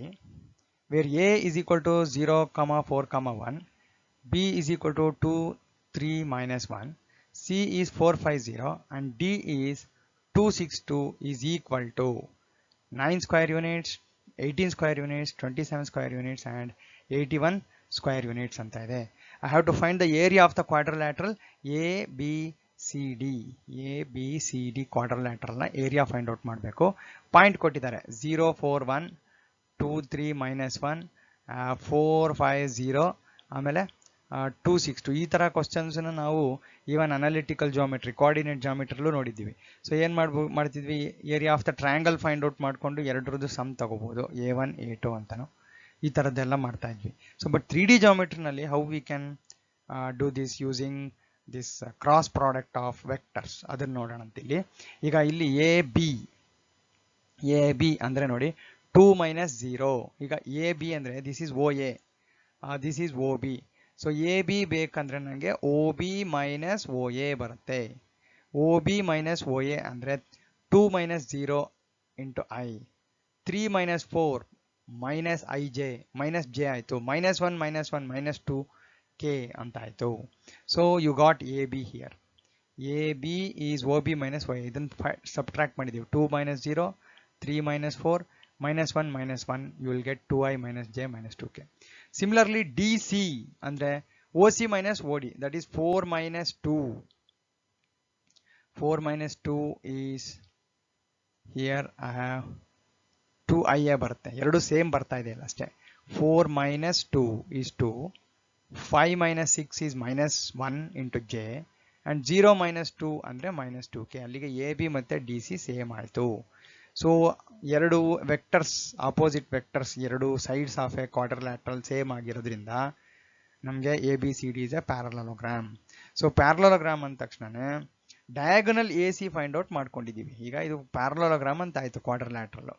where A is equal to 0, 4, 1, B is equal to 2, 3, minus 1, C is 4, 5, 0, and D is 2, 6, 2 is equal to 9 square units, 18 square units, 27 square units, and 81 square units anta ide. I have to find the area of the quadrilateral ABCD quadrilateral na area find out ಮಾಡಬೇಕು. Point ಕೊಟ್ಟಿದ್ದಾರೆ 0, 4, 1, 2, 3, minus 1, 4, 5, 0, ಆಮೇಲೆ 2, 6, 2. ಈ ಥರ ಕ್ವಶನ್ಸ್ನ ನಾವು even analytical geometry, coordinate ಜಾಮೆಟ್ರಿಲೂ ನೋಡಿದ್ದೀವಿ. So ಏನು ಮಾಡ್ತಿದ್ವಿ, area of the triangle find out ಮಾಡಿಕೊಂಡು ಎರಡರದ್ದು ಸಮ್ ತಗೋಬೋದು, A1, A2 ಅಂತನೋ ಈ ಥರದ್ದೆಲ್ಲ ಮಾಡ್ತಾ ಇದ್ವಿ. ಸೊ ಬಟ್ 3D ಜಾಮೆಟ್ರಿನಲ್ಲಿ how we can do this using this cross product of vectors, ಅದನ್ನು ನೋಡೋಣ ಅಂತಿಲ್ಲಿ. ಈಗ ಇಲ್ಲಿ ಎ ಬಿ ಅಂದರೆ ನೋಡಿ 2 minus 0. ಈಗ ಎ ಬಿ ಅಂದರೆ this is OA, this is OB. So A B ಬೇಕಂದ್ರೆ ನನಗೆ OB minus OA ಬರುತ್ತೆ. OB minus OA ಅಂದರೆ 2 minus 0 into I, 3 minus 4 minus IJ, minus J ಆಯಿತು, -1 -1 -2K ಅಂತ ಆಯಿತು. So you got AB here. AB is OB minus OA. ಇದನ್ನು subtract ಮಾಡಿದ್ದೀವಿ. 2 minus 0, 3 minus 4, -1 -1, you will get 2I minus J minus 2K. Similarly, DC andre OC minus OD, that is 4 minus 2. 4 minus 2 is here I have 2IA ಬರುತ್ತೆ, ಎರಡು same ಬರ್ತಾ ಇದೆ ಅಲ್ಲ ಅಷ್ಟೇ. 4 minus 2 is 2, 5 minus 6 is -1 into J, and 0 minus 2 ಅಂದರೆ -2K. ಅಲ್ಲಿಗೆ AB ಮತ್ತು DC same ಆಯಿತು. ಸೊ ಎರಡು ವೆಕ್ಟರ್ಸ್, ಆಪೋಸಿಟ್ ವೆಕ್ಟರ್ಸ್, ಎರಡು sides of A quadrilateral same ಆಗಿರೋದ್ರಿಂದ ನಮಗೆ ABCD is A parallelogram. So parallelogram ಅಂದ ತಕ್ಷಣ ಡಯಾಗನಲ್ AC ಫೈಂಡ್ ಔಟ್ ಮಾಡ್ಕೊಂಡಿದ್ದೀವಿ. ಈಗ ಇದು ಪ್ಯಾರಲೋಗ್ರಾಮ್ ಅಂತ ಆಯಿತು ಕ್ವಾಡ್ರಿಲ್ಯಾಟ್ರಲ್.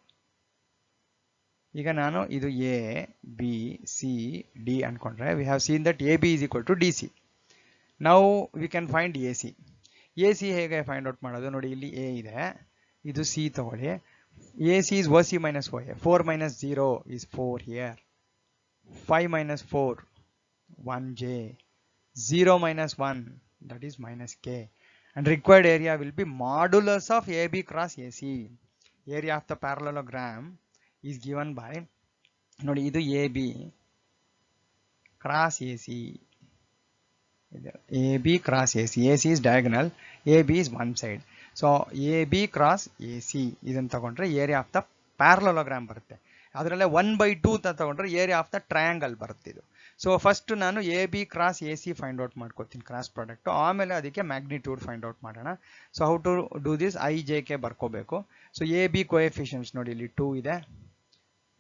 ಈಗ ನಾನು ಇದು ABCD ಅನ್ಕೊಂಡ್ರೆ we have seen that AB is equal to DC. ನಾವು ವಿ ಕ್ಯಾನ್ ಫೈಂಡ್ AC. ಹೇಗೆ ಫೈಂಡ್ ಔಟ್ ಮಾಡೋದು ನೋಡಿ, ಇಲ್ಲಿ A ಇದೆ, ಇದು C ತಗೊಳ್ಳಿ. AC is OC minus OA. 4 minus 0 is 4 here. 5 minus 4, 1J. 0 minus 1, that is minus K. And required area will be modulus of AB cross AC. Area of the parallelogram is given by, ನೋಡಿ ಇದು AB cross AC. AB cross AC. AC is diagonal, AB is one side. So AB cross AC ಇದನ್ನು ತಗೊಂಡ್ರೆ area of the parallelogram ಬರುತ್ತೆ. ಅದರಲ್ಲೇ 1/2 ಅಂತ ತಗೊಂಡ್ರೆ area of the triangle ಬರುತ್ತೆ ಇದು. ಸೊ ಫಸ್ಟ್ ನಾನು AB cross AC find out ಮಾಡ್ಕೋತೀನಿ, ಕ್ರಾಸ್ ಪ್ರಾಡಕ್ಟು, ಆಮೇಲೆ ಅದಕ್ಕೆ ಮ್ಯಾಗ್ನಿಟ್ಯೂಡ್ ಫೈಂಡ್ ಔಟ್ ಮಾಡೋಣ. So how to do this, IJK ಬರ್ಕೋಬೇಕು. ಸೊ AB ಕೋಎಫಿಷಿಯನ್ಸ್ ನೋಡಿ, ಇಲ್ಲಿ 2 ಇದೆ,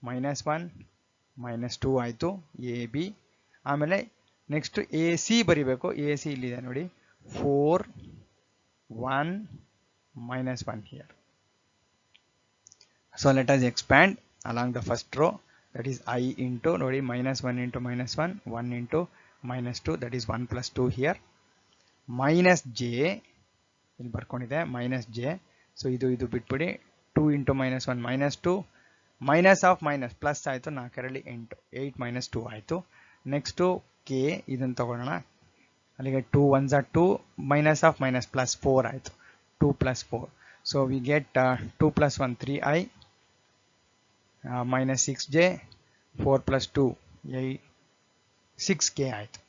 -1 -2 ಆಯಿತು AB. ಆಮೇಲೆ ನೆಕ್ಸ್ಟ್ AC ಬರಿಬೇಕು. AC ಇಲ್ಲಿದೆ ನೋಡಿ, 4 1 -1 here. So let us expand along the first row, that is I into ನೋಡಿ -1 into -1, 1 into -2, that is 1 plus 2 here, minus J ಇಲ್ಲಿ ಬರ್ಕೊಂಡಿದೆ -J. ಸೊ ಇದು ಬಿಟ್ಬಿಡಿ, 2 into -1 -2, minus of minus plus ಆಯಿತು, 4 8, 8 minus 2 ಆಯಿತು. Next K, ಇದನ್ನು ತಗೊಳ್ಳೋಣ. ಅಲ್ಲಿಗೆ 2 1s are 2, minus of minus plus 4 ಆಯಿತು, 2 plus 4. So we get 2 plus 1 3I, minus 6J, 4 plus 2 8, 6K ಆಯಿತು.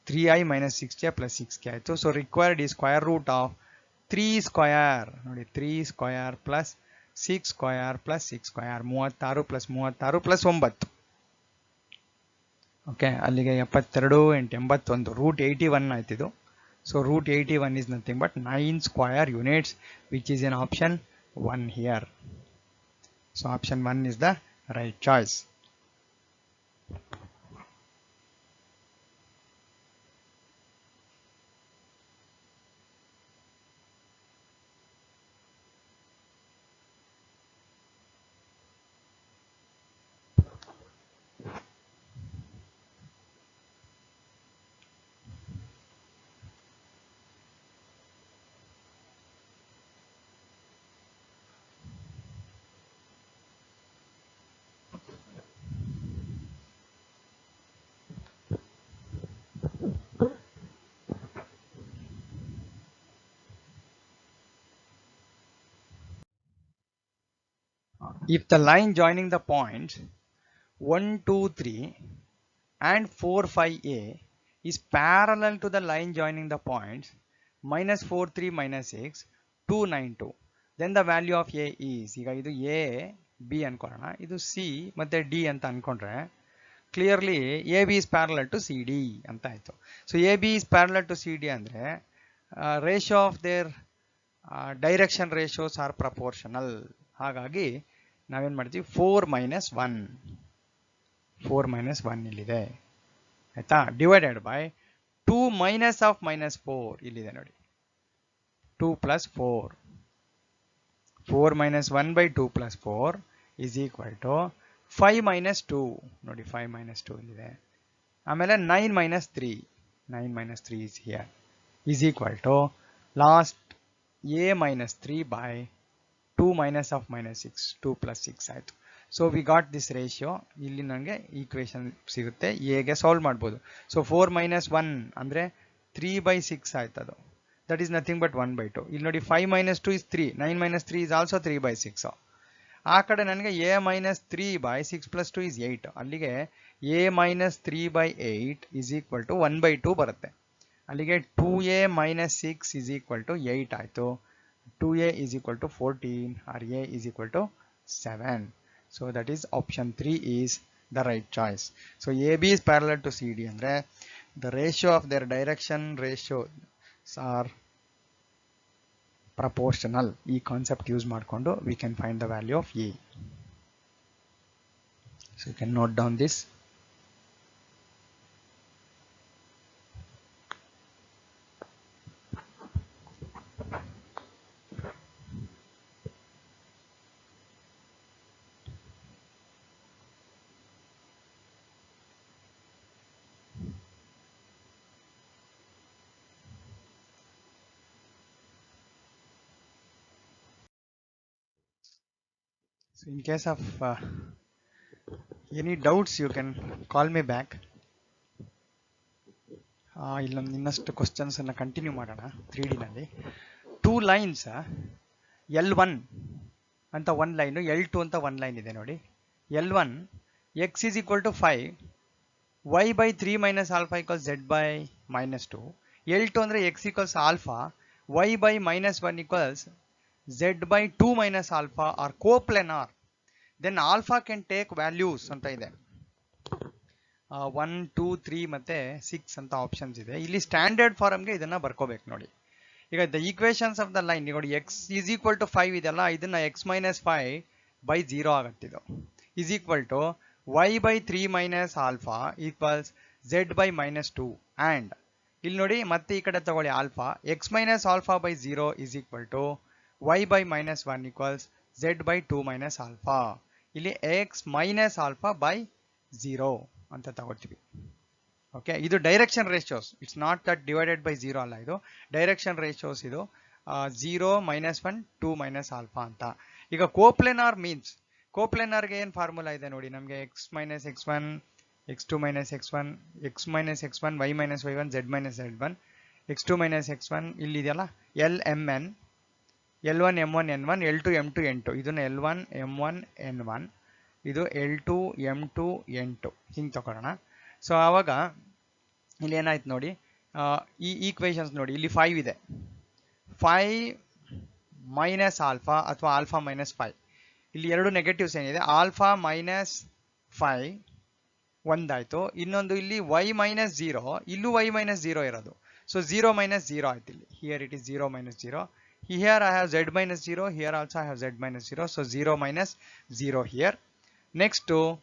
3I minus 6J plus 6K ಆಯಿತು. ಸೊ ರಿಕ್ವೈರ್ಡ್ ಈ square root of 3 square ನೋಡಿ, 3 square plus 6 square plus 6 square, 36 plus 36 plus 9. Okay, ಅಲ್ಲಿಗೆ 72 × 81, root 81 ಆಯ್ತಿದು. So root 81 is nothing but 9 square units, which is in option 1 here. So option 1 is the right choice. If the line joining the points 1, 2, 3 and 4, 5a is parallel to the line joining the points minus 4, 3, minus 6, 2, 9, 2, then the value of a is, ಈಗ ಇದು a b ಅನ್ಕೊಳ್ಳೋಣ, ಇದು c ಮತ್ತೆ d ಅಂತ ಅನ್ಕೊಂಡ್ರೆ clearly ab is parallel to cd ಅಂತ ಆಯ್ತು. So ab is parallel to cd ಅಂದ್ರೆ ratio of their direction ratios are proportional. ಹಾಗಾಗಿ ನಾವೇನ್ ಮಾಡ್ತೀವಿ 4 minus 1 ಇಲ್ಲಿದೆ ಆಯ್ತಾ, divided by 2 minus of minus 4 ಇಲ್ಲಿದೆ ನೋಡಿ, 2 plus 4 minus 1 by 2 plus 4 is equal to 5 minus 2 ನೋಡಿ, 5 minus 2 ಇಲ್ಲಿದೆ, ಆಮೇಲೆ 9 minus 3 is here is equal to last a minus 3 by 2 minus of minus 6, 2 plus 6 ಆಯ್ತು. So we got this ratio, ಇಲ್ಲಿ ನನಗೆ equation ಸಿಗುತ್ತೆ, ಎಗೆ ಸಾಲ್ವ್ ಮಾಡ್ಬೋದು. ಸೊ 4 minus 1 ಅಂದರೆ 3/6 ಆಯ್ತು, ಅದು ದಟ್ ಈಸ್ ನಥಿಂಗ್ ಬಟ್ 1/2. ಇಲ್ಲಿ ನೋಡಿ 5 minus 2 is 3, 9 minus 3 is also 3/6. ಆ ಕಡೆ ನನಗೆ a minus 3/6 plus 2 is 8, ಅಲ್ಲಿಗೆ a minus 3/8 is equal to 1/2 ಬರುತ್ತೆ. ಅಲ್ಲಿಗೆ 2a minus 6 is equal to 8 ಆಯಿತು. 2a is equal to 14 or a is equal to 7. So that is option 3 is the right choice. So AB is parallel to CD andre the ratio of their direction ratios are proportional. E concept use madkondo we can find the value of A. So you can note down this. So in case of any doubts you can call me back. ಇಲ್ಲೊಂದು ಇನ್ನಷ್ಟು questions ಅನ್ನು continue ಮಾಡೋಣ 3D ನಲ್ಲಿ. 2 lines L1 ಅಂತ ಒಂದು line, L2 ಅಂತ ಒಂದು line ಇದೆ ನೋಡಿ. L1 x is equal to 5, y by 3 minus alpha equals z by minus 2. L2 ಅಂದರೆ x equals alpha, y by minus 1 equals z by 2 minus alpha are coplanar. Then alpha can take values ಅಂತ ಇದೆ, 1, 2, 3 ಮತ್ತೆ 6 ಅಂತ options ಇದೆ. ಇಲ್ಲಿ standard ಫಾರ್ಮ್ಗೆ ಇದನ್ನ ಬರ್ಕೋಬೇಕು ನೋಡಿ. ಈಗ the equations of the line ನೋಡಿ, x ಈಸ್ ಈಕ್ವಲ್ ಟು 5 ಇದೆಲ್ಲ, ಇದನ್ನ x ಮೈನಸ್ 5/0 ಆಗತ್ತಿದು, is equal to y by 3 minus alpha equals z by minus 2. And ಇಲ್ಲಿ ನೋಡಿ ಮತ್ತೆ ಈ ಕಡೆ ತಗೊಳ್ಳಿ, alpha x minus alpha by 0 is equal to y by minus 1 equals z by 2 minus alpha. ಇಲ್ಲಿ x minus alpha by 0 ಅಂತ ತಗೊಳ್ತೀವಿ. Okay, ಇದು direction ratios, it's not that divided by 0 ಅಲ್ಲ, ಇದು ಡೈರೆಕ್ಷನ್ ರೇಷಿಯೋಸ್. ಇದು 0 minus 1 2 minus alpha ಅಂತ. ಈಗ ಕೋಪ್ಲೆನಾರ್ means, ಕೋಪ್ಲೆನಾರ್ಗೆ ಏನು ಫಾರ್ಮುಲಾ ಇದೆ ನೋಡಿ, ನಮಗೆ x minus x1, x2 minus x1, x minus x1, y minus y1, z minus z1, x2 minus x1 ಇಲ್ಲಿ ಇದೆಯಲ್ಲ LMN, L1 M1 N1, L2 M2 N2, ಇದನ್ನ L1 M1 N1, ಇದು L2 M2 N2 ಹಿಂಗೆ ತಗೊಳ್ಳೋಣ. So ಆವಾಗ ಇಲ್ಲಿ ಏನಾಯ್ತು ನೋಡಿ, ಈ ಈಕ್ವೇಶನ್ಸ್ ನೋಡಿ, ಇಲ್ಲಿ 5 ಇದೆ, 5 ಮೈನಸ್ ಆಲ್ಫಾ ಅಥವಾ ಆಲ್ಫಾ ಮೈನಸ್ 5, ಇಲ್ಲಿ ಎರಡು ನೆಗೆಟಿವ್ಸ್ ಏನಿದೆ, ಆಲ್ಫಾ ಮೈನಸ್ 5 ಒಂದಾಯ್ತು, ಇನ್ನೊಂದು ಇಲ್ಲಿ y ಮೈನಸ್ 0, ಇಲ್ಲೂ y ಮೈನಸ್ 0 ಇರೋದು. ಸೊ 0 ಮೈನಸ್ 0 ಆಯ್ತು ಇಲ್ಲಿ, here it is 0 minus 0, Here I have z minus 0, here also I have z minus 0, so 0 minus 0 here. Next to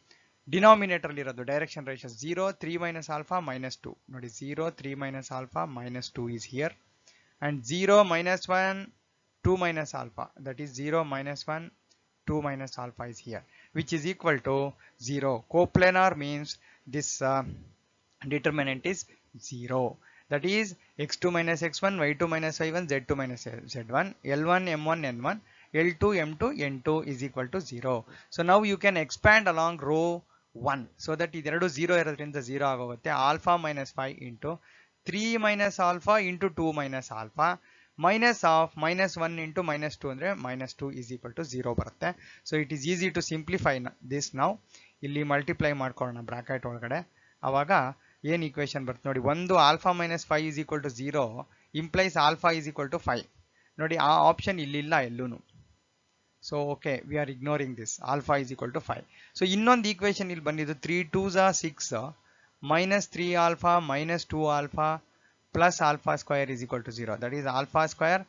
denominator irodu direction ratio 0, 3 minus alpha minus 2. Nodi 0, 3 minus alpha minus 2 is here, and 0 minus 1, 2 minus alpha, that is 0 minus 1, 2 minus alpha is here, which is equal to 0. Coplanar means this determinant is 0. That is x2 minus x1, y2 minus y1, z2 minus z1, l1 m1 n1, l2 m2 n2 is equal to 0. So now you can expand along row 1 so that ideರಡು 0 ಇರೋದ್ರಿಂದ 0 ಆಗೋಗುತ್ತೆ. Alpha minus 5 into 3 minus alpha into 2 minus alpha minus of minus 1 into minus 2 ಅಂದ್ರೆ minus 2 is equal to 0 ಬರುತ್ತೆ. So it is easy to simplify this now. ಇಲ್ಲಿ multiply ಮಾಡ್ಕೊಳ್ಳೋಣ bracket ಒಳಗಡೆ. ಆವಾಗ ಏನು equation ಬರುತ್ತೆ ನೋಡಿ, ಒಂದು alpha minus 5 is equal to 0 implies alpha is equal to 5. ನೋಡಿ ಆ ಆಪ್ಷನ್ ಇಲ್ಲಿಲ್ಲ ಎಲ್ಲೂನು. So okay, we are ignoring this. ಆಲ್ಫಾ is equal to 5. ಸೊ ಇನ್ನೊಂದು ಈಕ್ವೇಶನ್ ಇಲ್ಲಿ ಬಂದಿದ್ದು 3 2s are 6 minus 3 alpha minus 2 alpha plus alpha square is equal to 0. That is alpha square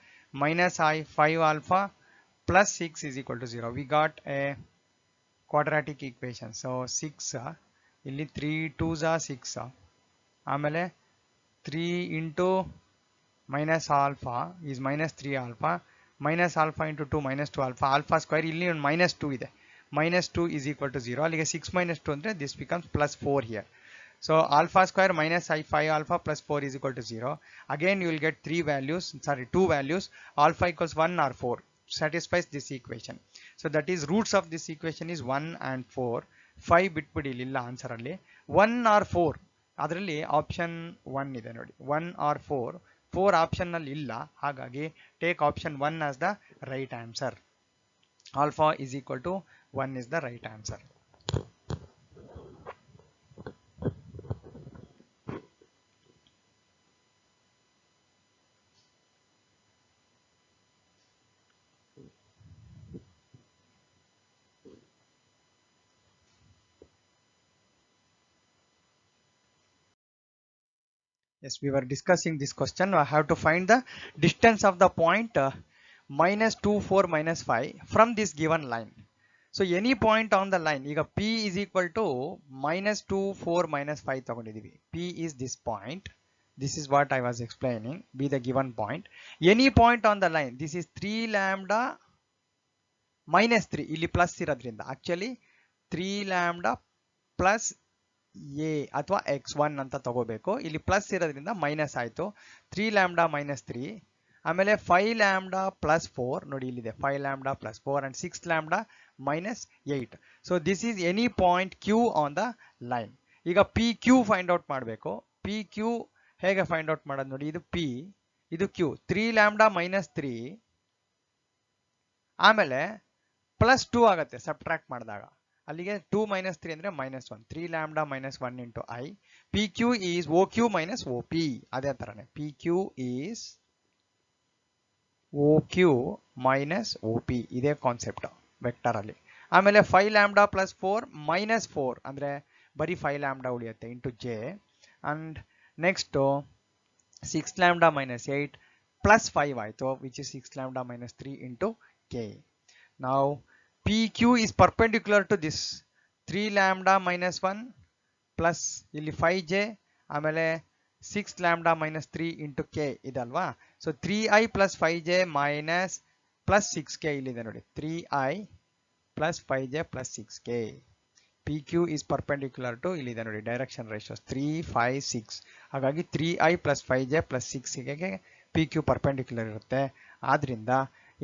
minus 5 alpha plus 6 is equal to 0. We got a quadratic equation. So 6 ಇಲ್ಲಿ 3 2s are 6, ಆಮೇಲೆ 3 into minus alpha is minus 3 alpha minus alpha into 2 minus 2 alpha, alpha square ಇಲ್ಲಿ ಒಂದು minus 2 ಇದೆ, minus 2 is equal to 0. ಅಲ್ಲಿಗೆ 6 minus 2 ಅಂದರೆ this becomes plus 4 here. So alpha square minus 5 alpha plus 4 is equal to 0. Again you will get 2 values, alpha equals 1 or 4, satisfies this equation. So that is roots of this equation is 1 and 4. 5 ಬಿಟ್ಬಿಡಿ ಇಲ್ಲ answer ಅಲ್ಲಿ. 1 or 4 ಅದರಲ್ಲಿ option 1 ಇದೆ ನೋಡಿ, 1 or 4 option ನಲ್ಲಿ ಇಲ್ಲ, ಹಾಗಾಗಿ take option 1 as the right answer. Alpha is equal to 1 is the right answer. Yes, we were discussing this question. I have to find the distance of the point minus 2 4 minus 5 from this given line. So any point on the line, ಈಗ P is equal to minus 2 4 minus 5 ತಗೊಂಡಿದ್ದೀವಿ. P is this point. This is what I was explaining, be the given point. Any point on the line, this is 3 lambda minus 3, ಇಲ್ಲಿ plus ಇರೋದ್ರಿಂದ actually 3 lambda plus a ಅಥವಾ x1 ಅಂತ ತಗೋಬೇಕು, ಇಲ್ಲಿ plus ಇರೋದ್ರಿಂದ minus ಆಯ್ತು. 3 lambda minus 3, ಆಮೇಲೆ 5 lambda plus 4, ನೋಡಿ ಇಲ್ಲಿದೆ 5 lambda plus 4 and 6 lambda minus 8. So this is any point q on the line. ಈಗ ಪಿ ಕ್ಯೂ ಫೈಂಡ್ ಔಟ್ ಮಾಡಬೇಕು. ಪಿ ಕ್ಯೂ ಹೇಗೆ ಫೈಂಡ್ ಔಟ್ ಮಾಡೋದು ನೋಡಿ, ಇದು p, ಇದು q. 3 lambda minus 3 ಆಮೇಲೆ ಪ್ಲಸ್ 2 ಆಗುತ್ತೆ ಸಬ್ಟ್ರಾಕ್ಟ್ ಮಾಡಿದಾಗ, ಅಲ್ಲಿಗೆ 2 minus 3 ಅಂದ್ರೆ minus 1. 3 lambda minus 1 into I. PQ is OQ minus OP. ಅದೇ ತರನೇ PQ is OQ minus OP. ಇದೇ ಕಾನ್ಸೆಪ್ಟ್ ವೆಕ್ಟರ್ ಅಲ್ಲಿ. ಆಮೇಲೆ 5 lambda plus 4 minus 4 ಅಂದ್ರೆ ಬರೀ 5 lambda ಉಳಿಯುತ್ತೆ into J. And next 6 lambda minus 8 plus 5 ಆಯ್ತು, which is 6 lambda minus 3 into K. Now PQ is perpendicular to this 3 lambda minus 1 plus ಇಲ್ಲಿ 5j ಆಮೇಲೆ 6 lambda minus 3 into k ಇದಲ್ವಾ. So 3i plus 5j minus plus 6k ಇಲ್ಲಿದೆ ನೋಡಿ, 3i plus 5j plus 6k. PQ is perpendicular to ಇಲ್ಲಿದೆ ನೋಡಿ direction ratios 3 5 6, ಹಾಗಾಗಿ 3i plus 5j plus 6k PQ perpendicular ಇರುತ್ತೆ. ಆದ್ರಿಂದ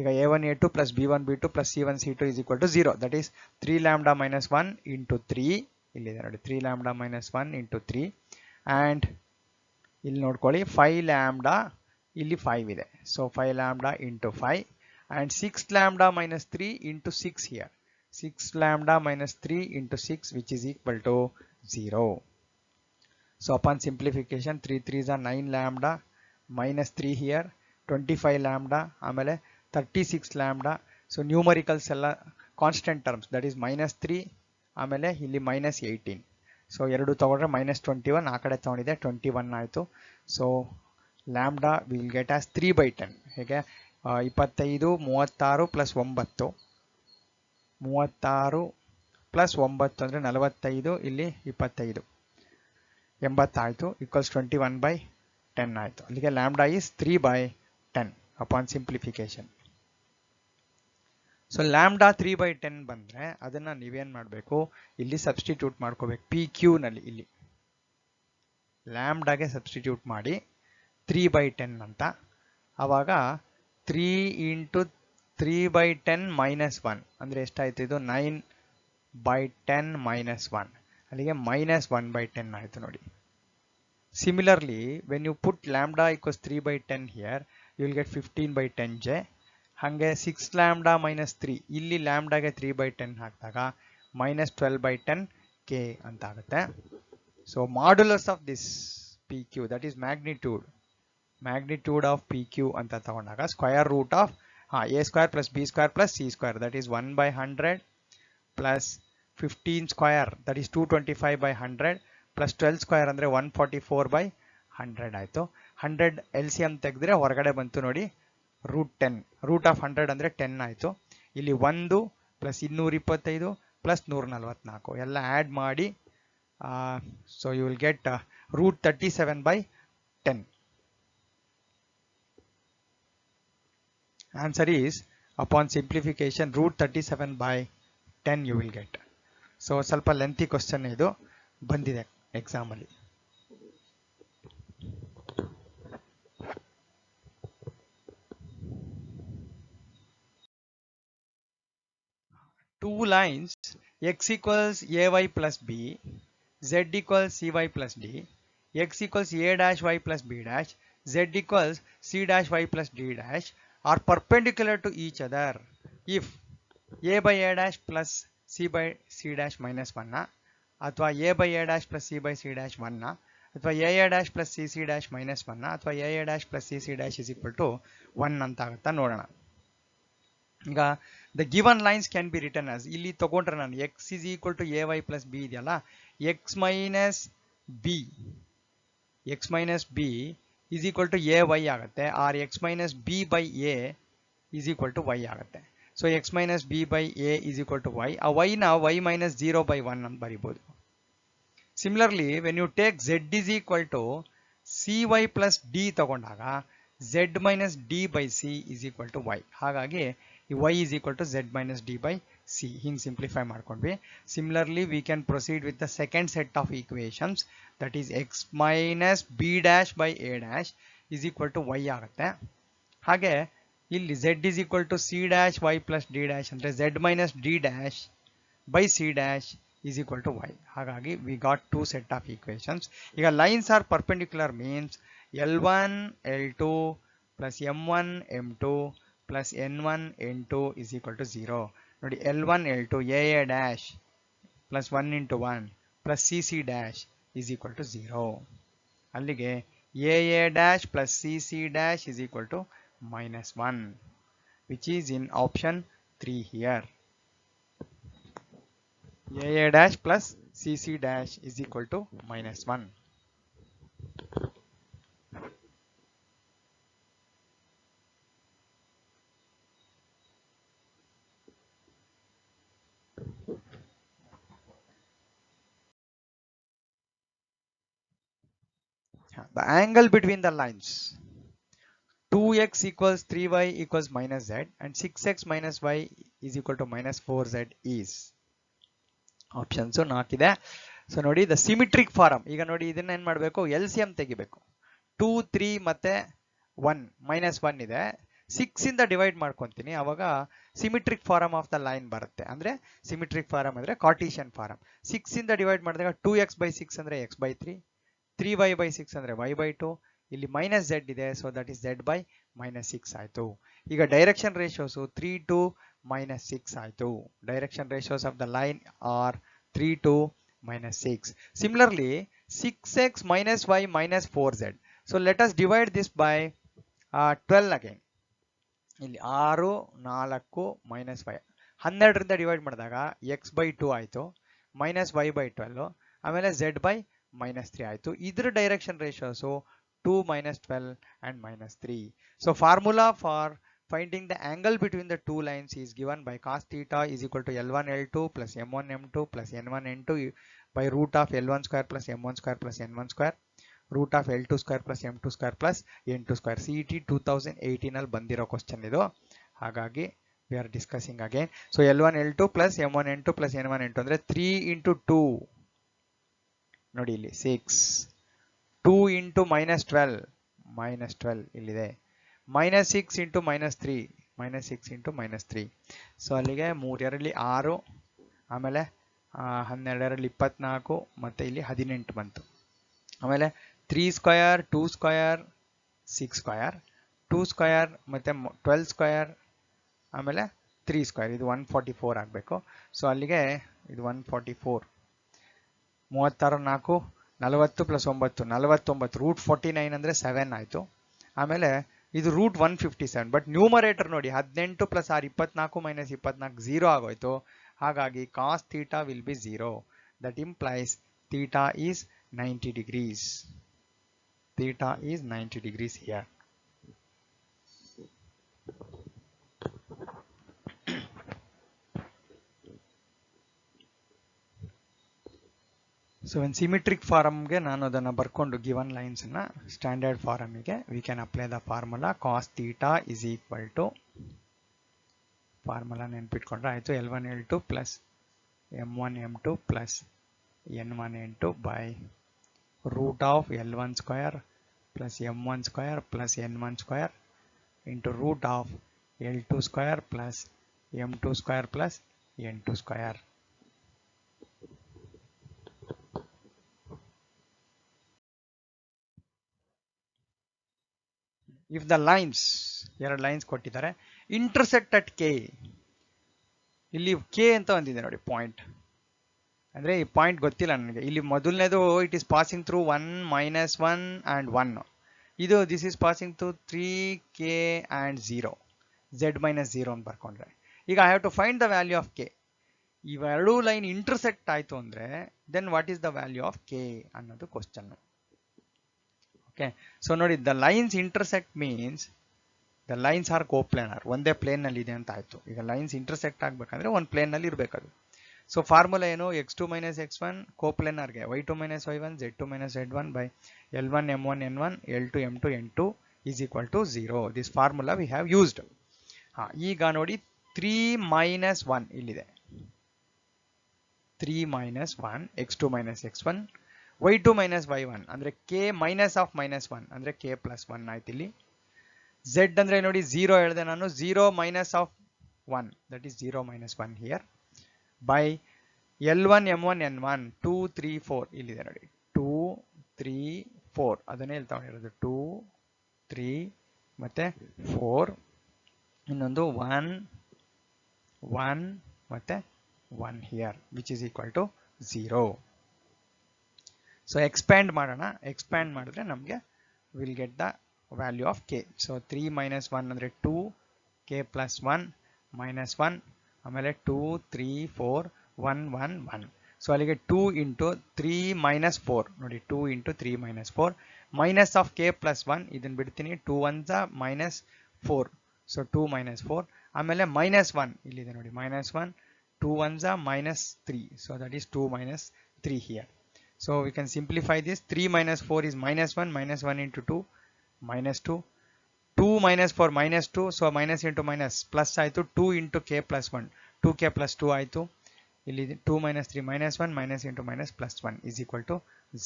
ಈಗ a1 a2 plus b1 b2 plus c1 c2 is equal to 0. That is 3 lambda minus 1 into 3, ಇಲ್ಲಿದೆ ನೋಡಿ 3 lambda minus 1 into 3, and ಇಲ್ಲಿ ನೋಡ್ಕೊಳ್ಳಿ 5 lambda ಇಲ್ಲಿ 5 ಇದೆ, so 5 lambda into 5 and 6 lambda minus 3 into 6 here, 6 lambda minus 3 into 6 which is equal to 0. So upon simplification 3 3s are 9 lambda minus 3 here, 25 lambda ಆಮೇಲೆ 36 lambda. So numericals ಎಲ್ಲ constant terms, that is minus 3 ಆಮೇಲೆ ಇಲ್ಲಿ minus 18. So ಎರಡು ತಗೊಂಡ್ರೆ minus 21, ಆ ಕಡೆ ತಗೊಂಡಿದೆ 21 ಆಯಿತು. So lambda will get as 3/10. ಹೇಗೆ 25 36 ಪ್ಲಸ್ 9 36 ಪ್ಲಸ್ 9 ಅಂದರೆ 45 ಇಲ್ಲಿ 25 80 ಆಯಿತು ಈಕ್ವಲ್ಸ್ 21/10 ಆಯಿತು. ಅಲ್ಲಿಗೆ lambda is 3/10 upon simplification. So lambda 3/10 ಬಂದರೆ ಅದನ್ನು ನೀವೇನು ಮಾಡಬೇಕು, ಇಲ್ಲಿ ಸಬ್ಸ್ಟಿಟ್ಯೂಟ್ ಮಾಡ್ಕೋಬೇಕು ಪಿ ಕ್ಯೂನಲ್ಲಿ. ಇಲ್ಲಿ ಲ್ಯಾಂಬ್ಡಾಗೆ ಸಬ್ಸ್ಟಿಟ್ಯೂಟ್ ಮಾಡಿ 3/10 ಅಂತ. ಆವಾಗ 3 × 3/10 - 1 ಅಂದರೆ ಎಷ್ಟಾಯಿತು, ಇದು 9/10 - 1 ಅಲ್ಲಿಗೆ -1/10 ಆಯಿತು ನೋಡಿ. Similarly when you put lambda equals 3/10 here you will get 15/10j. ಹಾಗೆ 6 ಲ್ಯಾಂಬ್ಡಾ - 3 ಇಲ್ಲಿ ಲ್ಯಾಂಬ್ಡಾಗೆ 3/10 ಹಾಕಿದಾಗ -12/10k ಅಂತ ಆಗುತ್ತೆ. So modulus of this P Q that is magnitude of P Q ಅಂತ ತಗೊಂಡಾಗ square root of a square plus b square plus c square that is 1/100 plus 15 square that is 225/100 plus 12 square ಅಂದರೆ 144/100 ಆಯಿತು. 100 LCM ತೆಗೆದ್ರೆ ಹೊರಗಡೆ ಬಂತು ನೋಡಿ √10. Root of 100 ಅಂದರೆ 10 ಆಯಿತು. ಇಲ್ಲಿ 1 ಪ್ಲಸ್ 225 ಪ್ಲಸ್ 144 ಎಲ್ಲ ಆ್ಯಡ್ ಮಾಡಿ so you will get √37/10. Answer is upon simplification √37/10 you will get. ಸೊ ಸ್ವಲ್ಪ ಲೆಂತಿ ಕ್ವಶನ್ ಇದು ಬಂದಿದೆ ಎಕ್ಸಾಮಲ್ಲಿ. Two lines x equals ay plus b, z equals cy plus d, x equals a dash y plus b dash, z equals c dash y plus d dash are perpendicular to each other if a by a dash plus c by c dash minus 1 ಅಥವಾ a by a dash plus c by c dash 1 ಅಥವಾ a dash plus c dash minus 1 ಅಥವಾ a dash plus c dash is equal to 1 ಅಂತ ಆಗುತ್ತಾ ನೋಡೋಣ. ಈಗ the given lines can be return as, ಇಲ್ಲಿ ತಗೊಂಡ್ರೆ ನಾನು x is equal to ay plus b ಇದೆಯಲ್ಲ, x minus b is equal to ay ಆಗುತ್ತೆ, R x minus b by a is equal to y ಆಗುತ್ತೆ. So x minus b by a is equal to y. ಆ y ನ y minus 0/1 ಅಂತ ಬರಿಬೋದು. Similarly when you take z is equal to cy plus d ತಗೊಂಡಾಗ z minus d by c is equal to y. ಹಾಗಾಗಿ y is equal to z minus d by c. ಹಿಂಗೆ simplify ಮಾಡ್ಕೊಂಡ್ವಿ. Similarly we can proceed with the second set of equations that is x minus b dash by a dash is equal to y ಆಗುತ್ತೆ. ಹಾಗೆ ಇಲ್ಲಿ z is equal to c dash y plus d dash ಅಂದರೆ z minus d dash by c dash is equal to y. ಹಾಗಾಗಿ we got two set of equations. ಈಗ lines are perpendicular means L1 L2 plus M1 M2 plus N1 N2 is equal to 0. ನೋಡಿ L1 L2 a dash plus 1 into 1 plus cc dash is equal to 0. ಅಲ್ಲಿಗೆ a dash plus cc dash is equal to -1, which is in option 3 here. a dash plus cc dash is equal to -1. The angle between the lines 2x equals 3y equals minus z and 6x minus y is equal to minus 4z is. Options 4 ಇದೆ. So ನೋಡಿ the symmetric farm. ಈಗ ನೋಡಿ ಇದನ್ನ ಏನ್ ಮಾಡಬೇಕು, LCM ತೆಗಿಬೇಕು. 2 3 ಮತ್ತೆ 1 -1 ಇದೆ, 6 ಇಂದ ಡಿವೈಡ್ ಮಾಡ್ಕೊಂತೀನಿ, ಅವಾಗ symmetric form of the line ಬರುತ್ತೆ. ಅಂದ್ರೆ ಸಿಮಿಟ್ರಿಕ್ ಫಾರಮ್ ಅಂದ್ರೆ ಕಾರ್ಟಿಷಿಯನ್ ಫಾರಮ್. 6 ಇಂದ ಡಿವೈಡ್ ಮಾಡಿದಾಗ 2x/6 ಅಂದ್ರೆ x/3, 3y/6 ಅಂದ್ರೆ y/2, ಇಲ್ಲಿ -z ಇದೆ, ಸೊ ದಟ್ ಇಸ್ z/-6 ಆಯ್ತು. ಈಗ ಡೈರೆಕ್ಷನ್ ರೇಷಿಯೋಸ್ 3 to -6 ಆಯ್ತು. Direction ratios of the line are 3 to -6. Similarly 6x minus y minus 4z. So let us divide this by 12 again. ಇಲ್ಲಿ 6 4 minus y 12ರಿಂದ divide ಮಾಡಿದಾಗ x/2 ಆಯ್ತು, -y/12, ಆಮೇಲೆ z/-3 ಆಯ್ತು. ಇದ್ರ direction ratios 2 - 12 and -3. So formula for finding the angle between the two lines is given by cos theta is equal to L1 L2 plus M1 M2 plus N1 N2 by root of L1 square plus M1 square plus N1 square root of L2 square plus M2 square plus N2 square. CET 2018 ಅಲ್ಲಿ ಬಂದಿರೋ question ಇದು, ಹಾಗಾಗಿ we are discussing again. So L1 L2 plus M1 N2 plus N1 N2 ಅಂದ್ರೆ 3 into 2 ನೋಡಿ ಇಲ್ಲಿ 6 2 into minus 12 ಇಲ್ಲಿದೆ minus 6 into minus 3 minus 6 into minus 3. So ಅಲ್ಲಿಗೆ 3 2 6 ಆಮೇಲೆ 12 24 ಮತ್ತೆ ಇಲ್ಲಿ 18 ಬಂತು. ಆಮೇಲೆ 3 ಸ್ಕ್ವೇರ್ 2 ಸ್ಕ್ವೇರ್ 6 ಸ್ಕ್ವೇರ್ 2 ಸ್ಕ್ವೇರ್ ಮತ್ತೆ 12 ಸ್ಕ್ವೇರ್ ಆಮೇಲೆ 3 ಸ್ಕ್ವೇರ್ ಇದು 144 ಆಗಬೇಕು. ಸೊ ಅಲ್ಲಿಗೆ ಇದು 144 36 4 40 ಪ್ಲಸ್ 9 49 ರೂಟ್ 49 ಅಂದರೆ 7 ಆಯಿತು. ಆಮೇಲೆ ಇದು ರೂಟ್ 157 ಬಟ್ ನ್ಯೂಮರೇಟರ್ ನೋಡಿ 18 ಪ್ಲಸ್ 6 24 ಮೈನಸ್ 24 0 ಆಗೋಯ್ತು. ಹಾಗಾಗಿ cos theta will be 0. That implies theta is 90 degrees. Theta is 90 degrees here. So in symmetric form ಗೆ ನಾನು ಅದನ್ನ ಬರ್ಕೊಂಡು given lines ಅನ್ನ standard form ಗೆ we can apply the formula cos theta is equal to formula ನೆನ್ಪಿಟ್ಕೊಂಡ್ರೆ ಆಯ್ತು L1 L2 plus M1 M2 plus N1 N2 by root of L1 square plus M1 square plus N1 square into root of L2 square plus M2 square plus N2 square. If the lines, ಎರಡು lines ಕೊಟ್ಟಿದ್ದಾರೆ, intersect at K, ಇಲ್ಲಿ K ಅಂತ ಒಂದಿದೆ ನೋಡಿ point, ಅಂದ್ರೆ ಈ point ಗೊತ್ತಿಲ್ಲ ನನಗೆ. ಇಲ್ಲಿ ಮೊದಲನೇದು it is passing through 1 minus 1 and 1. ಇದು this is passing through 3K and 0 Z minus 0 ಅಂತ ಬರ್ಕೊಂಡ್ರೆ. ಈಗ I have to find the value of K. ಇವೆರಡೂ ಲೈನ್ ಇಂಟರ್ಸೆಕ್ಟ್ ಆಯ್ತು ಅಂದ್ರೆ then what is the value of K ಅನ್ನೋದು question. Okay, so ನೋಡಿ the lines intersect means the lines are coplanar, ಒಂದೇ plane ನಲ್ಲಿ ಇದೆ ಅಂತ ಆಯ್ತು. ಈಗ ಲೈನ್ಸ್ ಇಂಟರ್ಸೆಕ್ಟ್ ಆಗ್ಬೇಕಂದ್ರೆ ಒಂದು ಪ್ಲೇನ್ ನಲ್ಲಿ ಇರಬೇಕದು. ಸೊ ಫಾರ್ಮುಲಾ ಏನು, x2 minus x1 ಕೋಪ್ಲೇನರ್ಗೆ y2 minus y1 z2 minus z1 by L1 M1 N1 L2 M2 N2 is equal to 0. This formula we have used. ಈಗ ನೋಡಿ 3 minus 1 ಇಲ್ಲಿದೆ, 3 minus 1 x2 minus x1 y2 minus y1 ಅಂದ್ರೆ k minus of minus 1 ಅಂದ್ರೆ k plus 1 ಆಯ್ತು. ಇಲ್ಲಿ z ಅಂದ್ರೆ ನೋಡಿ 0 ಹೇಳಿದೆ ನಾನು, 0 minus of 1 that is 0 minus 1 here by L1 M1 N1 2 3 4 ಇಲ್ಲಿದೆ ನೋಡಿ 2 3 4 ಅದನ್ನೇ ಹೇಳ್ತಾ ಇರೋದು 2 3 ಮತ್ತೆ 4 ಇನ್ನೊಂದು 1 1 ಮತ್ತೆ 1 here which is equal to 0. So expand ಮಾಡೋಣ, ಎಕ್ಸ್ಪ್ಯಾಂಡ್ ಮಾಡಿದ್ರೆ ನಮಗೆ will get the value of K. So 3 minus 1 ಅಂದರೆ 2 K plus 1 minus 1 ಆಮೇಲೆ 2 3 4 1 1 1. ಸೊ ಅಲ್ಲಿಗೆ 2 into 3 minus 4 ನೋಡಿ 2 into 3 minus 4 minus of K plus 1 ಇದನ್ನು ಬಿಡ್ತೀನಿ, 2 1s minus 4 ಸೊ 2 minus 4 ಆಮೇಲೆ minus 1 ಇಲ್ಲಿದೆ ನೋಡಿ minus 1 2 1s minus 3 so that is 2 minus 3 here. So we can simplify this. 3 minus 4 is minus 1 into 2 minus 2 2 minus 4 minus 2 so minus into minus plus ಆಯಿತು 2 into K plus 1 2K plus 2 ಆಯಿತು. ಇಲ್ಲಿ 2 minus 3 minus 1 minus into minus plus 1 is equal to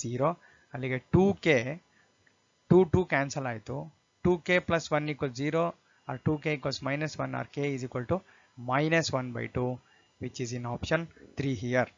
0. ಅಲ್ಲಿಗೆ 2K 2 2 cancel ಆಯಿತು, 2K plus 1 equals 0 or 2K equals minus 1 or K is equal to minus 1 by 2 which is in option 3 here.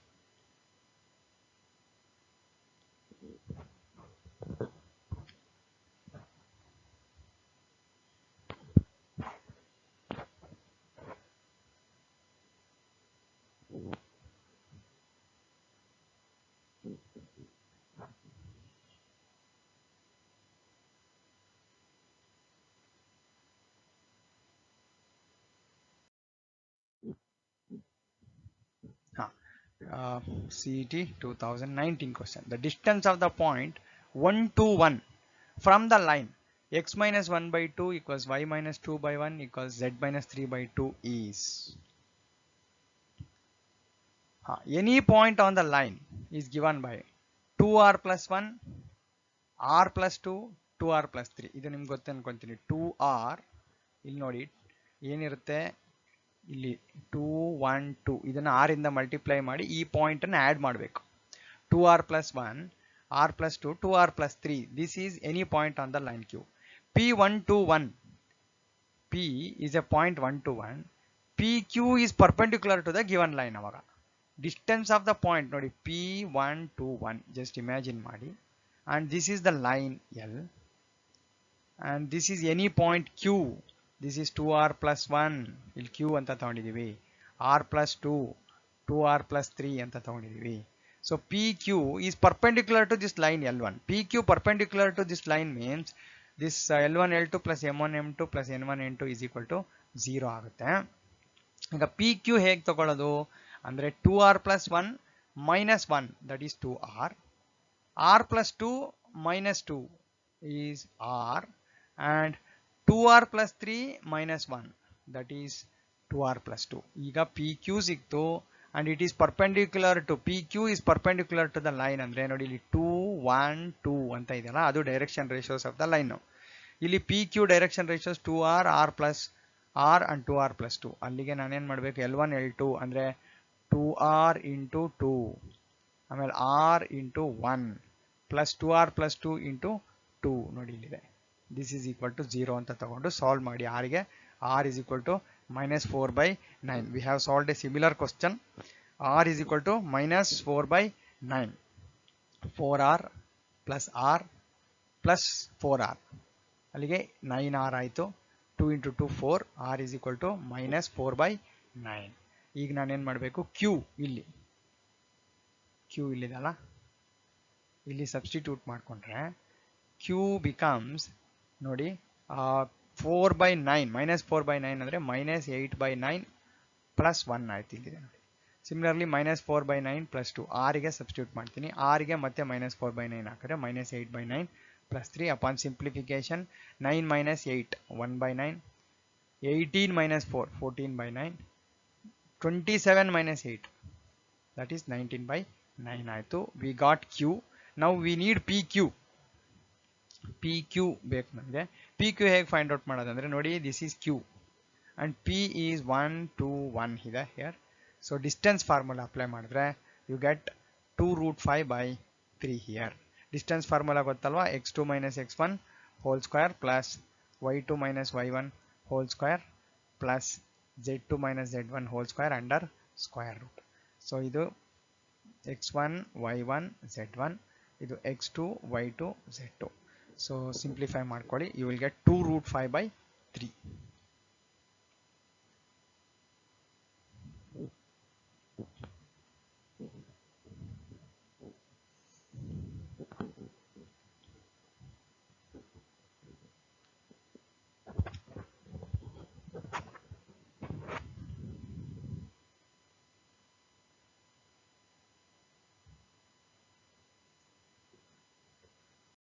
CET 2019 question. The distance of the point 1 to 1 from the line x minus 1 by 2 equals y minus 2 by 1 equals z minus 3 by 2 is any point on the line is given by 2r plus 1, r plus 2, 2r plus 3. ಇದು ನಿಮ್ಗೆ ಗೊತ್ತು ಅನ್ಕೊಂತೀನಿ. 2r ಇಲ್ಲಿ ನೋಡಿ ಏನಿರುತ್ತೆ ಇಲ್ಲಿ 2 1 2 ಇದನ್ನ r ಇಂದ ಮಲ್ಟಿಪ್ಲೈ ಮಾಡಿ ಈ ಪಾಯಿಂಟ್ ಅನ್ನು ಆಡ್ ಮಾಡಬೇಕು. 2r plus 1, r plus 2, 2r plus 3. This is any point on the line Q. P1 to 1. P is a point 1 to 1. PQ is perpendicular to the given line. ಅವಾಗ distance of the point ನೋಡಿ P1 to 1. Just imagine ಮಾಡಿ. And this is the line L. And this is any point Q. This is 2r plus 1. ಇಲ್ಲಿ Q ಅಂತ ತಗೊಂಡಿದ್ದೀವಿ. r plus 2, 2r plus 3 ಅಂತ ತಗೊಂಡಿದ್ದೀವಿ. So PQ is perpendicular to this line L1. PQ perpendicular to this line means this L1 L2 plus M1 M2 plus N1 N2 is equal to 0 ಆಗುತ್ತೆ. ಈಗ PQ ಹೇಗೆ ತಗೊಳ್ಳೋದು ಅಂದರೆ 2r plus 1 minus 1 that is 2r. r plus 2 minus 2 is r and 2r plus 3 minus 1 that is 2r plus 2. ಈಗ PQ ಸಿಕ್ತು and it is perpendicular to PQ is perpendicular to the line ಅಂದ್ರೆ ನೋಡಿ ಇಲ್ಲಿ 2 1 2 ಅಂತ ಇದೆಯಲ್ಲ ಅದು direction ratios of the line. ಇಲ್ಲಿ PQ direction ratios 2r r plus r and 2r plus 2. ಅಲ್ಲಿಗೆ ನಾನೇನ್ ಮಾಡಬೇಕು L1 L2 ಅಂದ್ರೆ 2r into 2 ಆಮೇಲೆ r into 1 plus 2r plus 2 into 2 ನೋಡಿ ಇಲ್ಲಿದೆ. This is equal to 0 ಅಂತ ತಗೊಂಡು ಸಾಲ್ವ್ ಮಾಡಿ r ಗೆ r is equal to minus 4 by 9. We have solved a similar question. R is equal to minus 4 by 9. 4r plus r plus 4r. ಅಲ್ಲಿಗೆ 9r ಆಯಿತು. 2 into 2 4. R is equal to minus 4 by 9. ಈಗ ನಾನೇನು ಮಾಡಬೇಕು Q ಇಲ್ಲಿ Q ಇಲ್ಲಿದಲ್ಲ ಇಲ್ಲಿ substitute ಮಾಡಿಕೊಂಡ್ರೆ Q becomes ನೋಡಿ 4 by 9 minus 4 by 9 ಅಂದರೆ minus 8 by 9 plus 1 ಆಯ್ತು ಇಲ್ಲಿದೆ ನೋಡಿ. Similarly minus 4 by 9 plus 2 r ಗೆ ಸಬ್ಸ್ಟಿಟ್ಯೂಟ್ ಮಾಡ್ತೀನಿ. r ಗೆ ಮತ್ತೆ minus 4 by 9 ಹಾಕಿದ್ರೆ minus 8 by 9 plus 3 upon simplification 9 minus 8 1 by 9 18 minus 4 14 by 9 27 minus 8 that is 19 by 9 ಆಯಿತು. we got Q. now we need PQ. PQ ಬೇಕು ನಮಗೆ. PQ ಹೇಗೆ find out ಮಾಡೋದಂದ್ರೆ ನೋಡಿ this is Q and P is 1 2 1 ಇದೆ here. So distance formula apply ಮಾಡಿದ್ರೆ you get 2 root 5 by 3 here. Distance formula ಗೊತ್ತಲ್ವಾ x2 minus x1 whole square plus y2 minus y1 whole square plus z2 minus z1 whole square under square root. So ಇದು x1 y1 z1 ಇದು x2 y2 z2. So simplify ಮಾಡ್ಕೊಳ್ಳಿ, you will get 2 root 5 by 3.